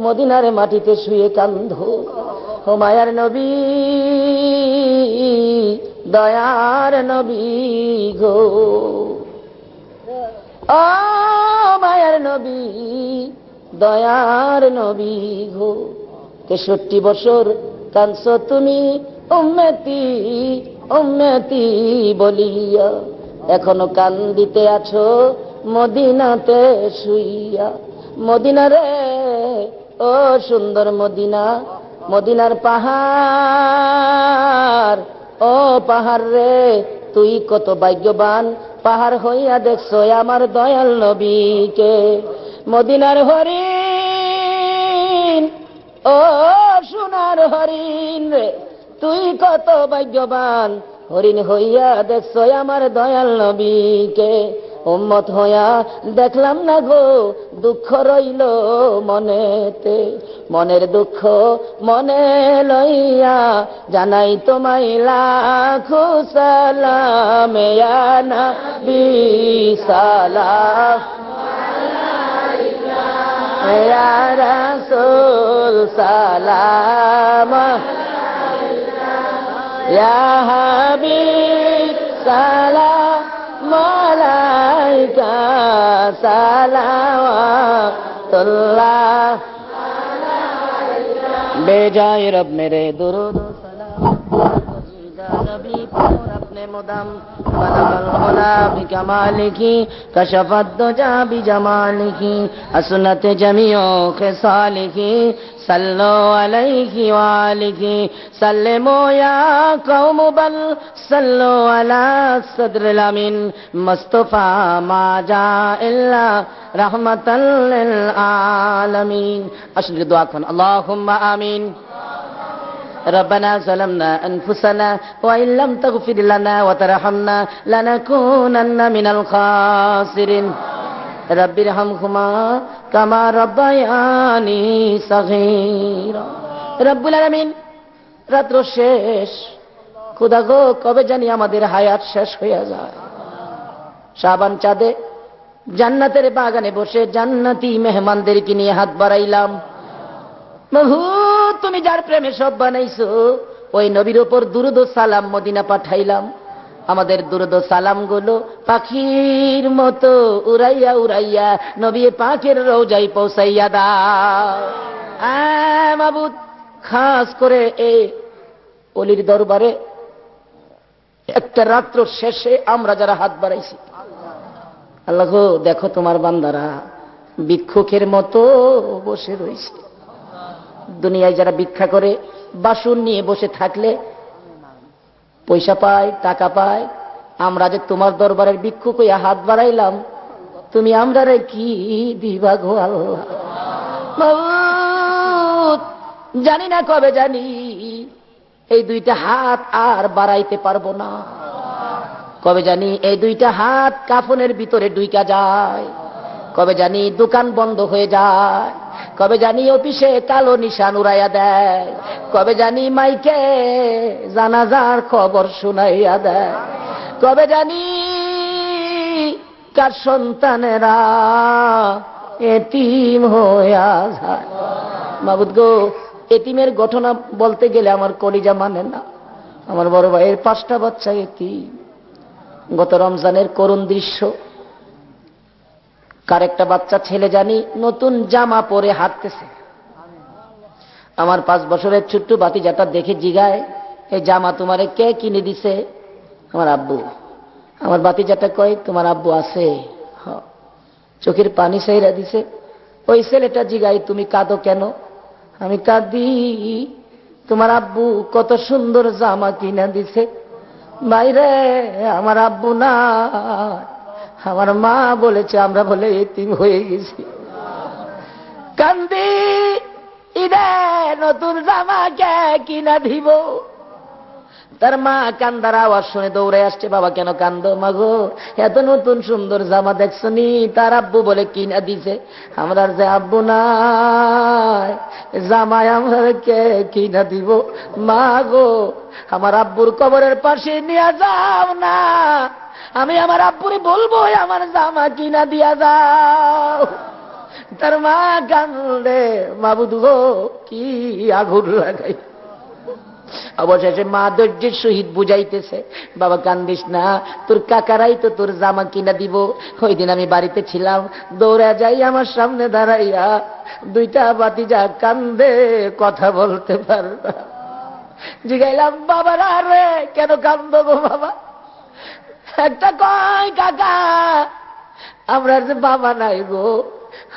মদিনার মাটিতে শুয়ে কান্দো? ও মায়ার নবী দয়ার নবী গো, ও মায়ার নবী দয়ার নবী গো। 63 বছর কাঁদছো তুমি উম্মতি উম্মতি বলিয়া, এখনো কান্দিতে আছো মদিনাতে শুইয়া। মদিনা রে ও সুন্দর মদিনা, মদিনার পাহাড়, ও পাহাড় রে তুই কত ভাগ্যবান, পাহাড় হইয়া দেখছো আমার দয়াল নবীকে। মদিনার হরিণ, ও সোনার হরিণ রে তুই কত ভাগ্যবান, হরিণ হইয়া দেখছো আমার দয়াল নবীকে। উম্মত হইয়া দেখলাম না গো দুঃখ রইল মনেতে, মনের দুঃখ মনে লইয়া জানাই তোমায় লাখো সালাম ইয়া নবী সালাম ইয়া রাসূল সালাম ইয়া হাবিব সালাম মালাইকা সালাওয়াতুল্লাহ बेजाए रब मेरे दुरूद सलाम नबी पर अपने मुदम बलगल उला बिकमालिकी कशफत दुजा बिजमालिकी असनत जमीओ खिसालिकी सल्लो अलैहि वालिकी सल्लिमो या कौम बल सल्लो अला सद्रिल अमीन मुस्तफा मा जा इल्ला रहमतल लिल आलमीन। अशर दुआ कन अल्लाहुम्मा आमीन। रब्बना ज़लमना अनफुसना व इन लम तगफिर लना व तरहमना लनकूनन्ना मिनल खासिरिन। रब्बिरहमहुमा कमा रब्बयानी सगीरा। रब्बुल आलामीन রাত্র শেষ, খোদা গো কবে জানি আমাদের হায়াত শেষ হয়ে যায়। শাবান চাঁদে জান্নাতের বাগানে বসে জান্নাতি মেহমানদেরকে নিয়ে হাত বাড়াইলাম। প্রভু তুমি যার প্রেমে সব বানাইছো ওই নবীর উপর দুরূদ ও সালাম মদিনা পাঠাইলাম। আমাদের দুরূদ ও সালাম গুলো পাখির মতো উড়াইয়া উড়াইয়া নবী পাকের রওজায় পৌঁছাইয়া দাও। মাবুদ খাস করে এই অলির দরবারে একটা রাত্র শেষে আমরা যারা হাত বাড়াইছি, আল্লাহ গো দেখো তোমার বান্দারা ভিক্ষুকের মতো বসে রয়েছে। দুনিয়ায় যারা ভিক্ষা করে বাসন নিয়ে বসে থাকলে পয়সা পায়, টাকা পায়, আমরা যে তোমার দরবারের ভিক্ষুক হইয়া হাত বাড়াইলাম, তুমি আমরারে কি দিবা গো আল্লাহ। মাবুদ জানি না কবে জানি এই দুইটা হাত আর বাড়াইতে পারবো না, কবে জানি এই দুইটা হাত কাফনের ভিতরে ঢুইকা যায়, কবে জানি দোকান বন্ধ হয়ে যায়, কবে জানি অফিসে কালো নিশান উড়াইয়া দেয়, কবে জানি মাইকে জানাজার খবর শুনাইয়া দেয়, কবে জানি কার সন্তানেরা এতিম হইয়া যায়। মাবুদ গো এতিমের ঘটনা বলতে গেলে আমার কলিজা মানে না। আমার বড় ভাইয়ের 5টা বাচ্চা এতিম। গত রমজানের করুণ দৃশ্য, কার একটা বাচ্চা ছেলে জানি নতুন জামা পরে হাঁটতেছে। আমার 5 বছরের ছোট্ট ভাতিজাটা দেখে জিগায়, এই জামা তোমারে কে কিনে দিছে? আমার আব্বু। আমার ভাতিজাটা কয় তোমার আব্বু আছে? চোখের পানি চাইরা দিছে। ওই ছেলেটা জিগায় তুমি কাঁদো কেন? আমি কাঁদি তোমার আব্বু কত সুন্দর জামা কিনা দিছে। বাইরে আমার আব্বু না, আমার মা বলেছে আমরা বলে এতিম হয়ে গেছি। কান্দি ঈদে নতুন জামা কে কিনা দিব? তার মা কান্দার আওয়াজ শুনে দৌড়ে আসছে, বাবা কেন কান্দো? মাগো এত নতুন সুন্দর জামা দেখছো নি? তার আব্বু বলে কিনা দিছে। আমরা যে আব্বু নাই, জামাই আমরা কে কিনা দিব? মা গো আমার আব্বুর কবরের পাশে নিয়ে যাও না, আমি আমার আব্বুরে বলবো আমার জামা কিনা দিয়া যাও। তার মা কান্দে, মাবুদ গো কি আগুন লাগাই। অবশেষে মা ধৈর্যের সহিত বুঝাইতেছে, বাবা কান্দিস না, তোর কাকারাই তো তোর জামা কিনা দিব। ওই দিন আমি বাড়িতে ছিলাম, দৌড়া যাই আমার সামনে দাঁড়াইয়া 2টা ভাতিজা কান্দে, কথা বলতে পারে না। জিগাইলাম বাবারা রে কেন কান্দো গো বাবা? একটা কয় কাকা আমরা যে বাবা নাই গো,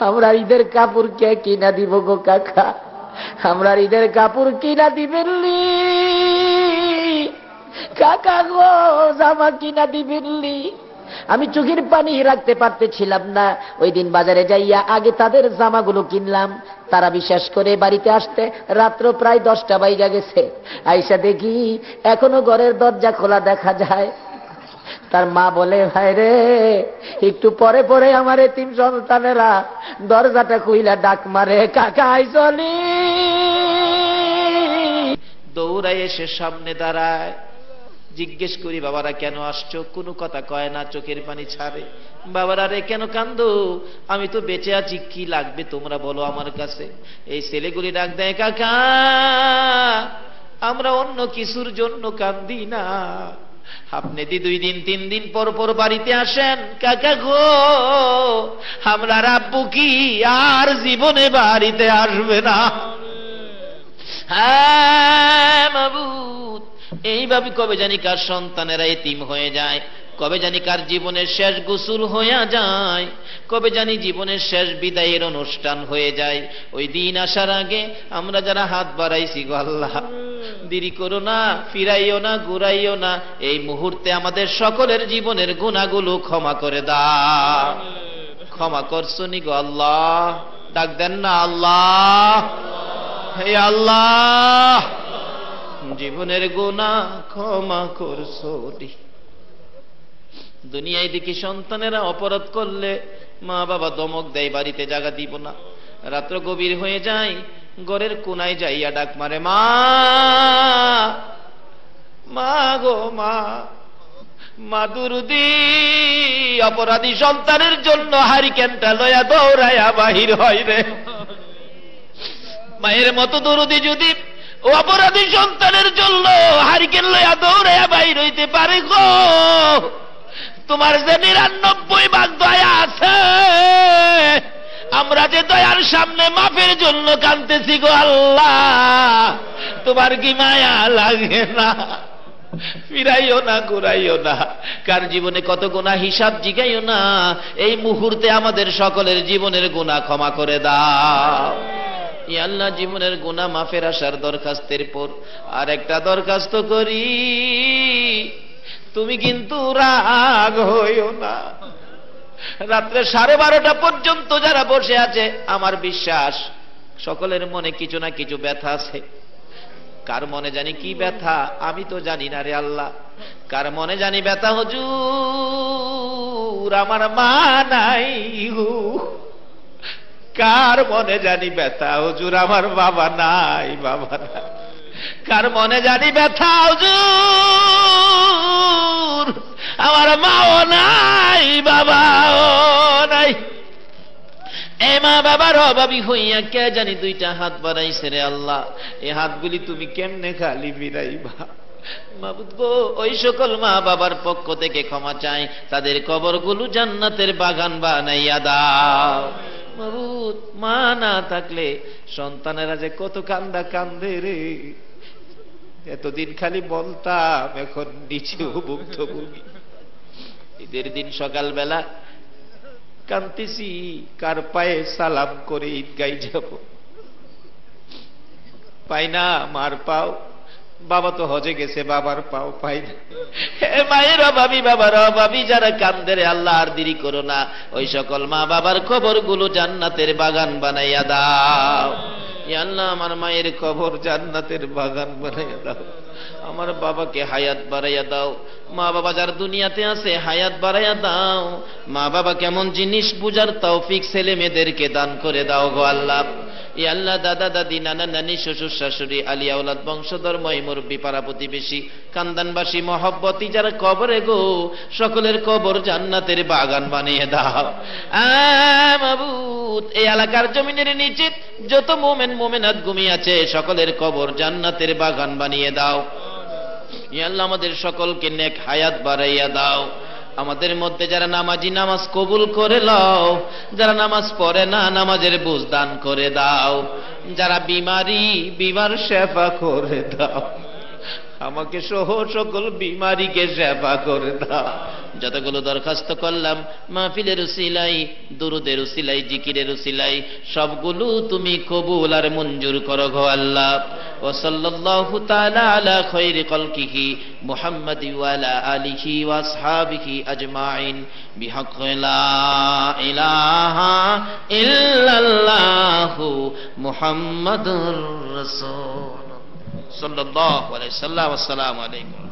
আমরা ঈদের কাপড় কে কিনা দিব গো কাকা? আমরা ঈদের কাপড় কিনা দিবেনলি কাকা গো, জামা কিনা দিবেনলি? আমি চোখের পানি রাখতে পারতেছিলাম না। ওই দিন বাজারে যাইয়া আগে তাদের জামাগুলো কিনলাম। তারা বিশ্বাস করে বাড়িতে আসতে রাত্র প্রায় 10টা বাইজা গেছে। আইসা দেখি এখনো ঘরের দরজা খোলা দেখা যায়। তার মা বলে ভাই রে একটু পরে পরে আমার এতিম সন্তানেরা দরজাটা খুইলা ডাক মারে, কাকা আইসলি। দৌড়ায় এসে সামনে দাঁড়ায়, জিজ্ঞেস করি বাবারা কেন আসছো? কোনো কথা কয় না, চোখের পানি ছাড়ে। বাবারা রে কেন কান্দো? আমি তো বেঁচে আছি, কি লাগবে তোমরা বলো আমার কাছে। এই ছেলেগুলি ডাক দেয়, কাকা আমরা অন্য কিছুর জন্য কান্দি না, আপনি 2 দিন 3 দিন পর পর বাড়িতে আসেন কাকা গো, আমরা আব্বু কি আর জীবনে বাড়িতে আসবে না? হ্যাঁ মাবুদ, এইভাবে কবে জানি কার সন্তানেরা এতিম হয়ে যায়, কবে জানি কার জীবনের শেষ গোসল হয়ে যায়, কবে জানি জীবনের শেষ বিদায়ের অনুষ্ঠান হয়ে যায়। ওই দিন আসার আগে আমরা যারা হাত বাড়াইছি গো আল্লাহ, দেরি করো না, ফিরাইও না, ঘুরাইও না। এই মুহূর্তে আমাদের সকলের জীবনের গুনাহগুলো ক্ষমা করে দাও। ক্ষমা করছো নি গো আল্লাহ? ডাক দেন না আল্লাহ, হে আল্লাহ জীবনের গুনাহ ক্ষমা করছো নি। দুনিয়ায় দেখি সন্তানেরা অপরাধ করলে মা বাবা দমক দেয়, বাড়িতে জায়গা দিব না। রাত্র গভীর হয়ে যায়, ঘরের কোনায় যাইয়া ডাক মারে, মা মা গো মা, মা দুরুদি। অপরাধী সন্তানের জন্য হারিকেনটা লয়া দৌড়াইয়া বাহির হয় রে। মায়ের মতো দুরুদি যদি অপরাধী সন্তানের জন্য হারিকেন লয়া দৌড়াইয়া বাহির হইতে পারে গো, তোমার যে 99 ভাগ দয়া আছে, আমরা যে দয়ার সামনে মাফের জন্য কাঁদতেছি গো আল্লাহ, তোমার কি মায়া লাগে না? ফিরাইও না, ঘুরাইও না। কার জীবনে কত গুনাহ হিসাব জিগাইও না। এই মুহূর্তে আমাদের সকলের জীবনের গুনাহ ক্ষমা করে দাও। ইয়া আল্লাহ, জীবনের গুনাহ মাফের আসার দরখাস্তের পর আর একটা দরখাস্ত করি, তুমি কিন্তু রাগ হইও না। রাত্রে 12:30 পর্যন্ত যারা বসে আছে, আমার বিশ্বাস সকলের মনে কিছু না কিছু ব্যথা আছে। কার মনে জানি কি ব্যথা আমি তো জানি না রে আল্লাহ। কার মনে জানি ব্যথা, হুজুর আমার মা নাই। কার মনে জানি ব্যথা, হুজুর আমার বাবা নাই, বাবা নাই। কার মনে জানি ব্যথা, হুজুর আমার মাও নাই, বাবাও নাই। এ মা বাবার অভাবী হইয়া কে জানি 2টা হাত বাড়াইছে রে আল্লাহ। এই হাতগুলি তুমি কেমনে খালি ফিরাইবা? মাবুদ গো, ওই সকল মা বাবার পক্ষ থেকে ক্ষমা চাই, তাদের কবরগুলো জান্নাতের বাগান বানাইয়া দাও। মাবুদ, মা না থাকলে সন্তানেরা যে কত কান্দা কান্দে রে। এতদিন খালি বলতাম, এখন নিচেও ভুক্তভোগী। ঈদের দিন সকালবেলা কান্তিছি, কার পায়ে সালাম করে ঈদগাই যাব, পাই না মার পাও। বাবা তো হজে গেছে, বাবার পাও পাই না। মায়ের অভাবী, বাবার অভাবী যারা কান্দে রে আল্লাহ, আর দেরি করো না। ওই সকল মা বাবার কবরগুলো জান্নাতের বাগান বানাইয়া দাও। ইয়া আল্লাহ, আমার মায়ের কবর জান্নাতের বাগান বানাইয়া দাও। আমার বাবাকে হায়াত বাড়াইয়া দাও। মা বাবা যার দুনিয়াতে আছে হায়াত বাড়াইয়া দাও। মা বাবা কেমন জিনিস বুঝার তৌফিক ছেলে মেয়েদেরকে দান করে দাও গো আল্লাহ। ইয়া আল্লাহ, দাদা দাদি, নানা নানি, শ্বশুর শাশুড়ি, আলিয়া আওলাদ, বংশধর, মুরব্বী, পাড়া প্রতিবেশী, কান্দানবাসী, মহব্বতী যারা কবরে গো, সকলের কবর জান্নাতের বাগান বানিয়ে দাও। মাবুদ, এই এলাকার জমিনের নিচে যত মোমেন মোমেনাত ঘুমিয়ে আছে, সকলের কবর জান্নাতের বাগান বানিয়ে দাও। ইয়া আল্লাহ, আমাদের সকলকে নেক হায়াত বাড়াইয়া দাও। আমাদের মধ্যে যারা নামাজি, নামাজ কবুল করে লও। যারা নামাজ পড়ে না, নামাজের বুঝ দান করে দাও। যারা বিমারি, বিমার শেফা করে দাও। আমাকে সহ সকল বিমারীকে সেবা করে দাও। যতগুলো দরখাস্ত করলাম মাহফিলের উসিলাই, দুরুদের উসিলাই, জিকিরের উসিলাই, সবগুলো তুমি কবুল আর মঞ্জুর করো গো আল্লাহ। ওয়া সাল্লাল্লাহু তাআলা আলা খায়রি খালকিহি মুহাম্মাদি ওয়া আলা আলিহি ওয়া আসহাবিহি আজমাইন বিহাক্কি লা ইলাহা ইল্লাল্লাহু মুহাম্মাদুর রাসূলুল্লাহ সাল্লাল্লাহু আলাইহি ওয়াসাল্লাম। আসসালামু আলাইকুম।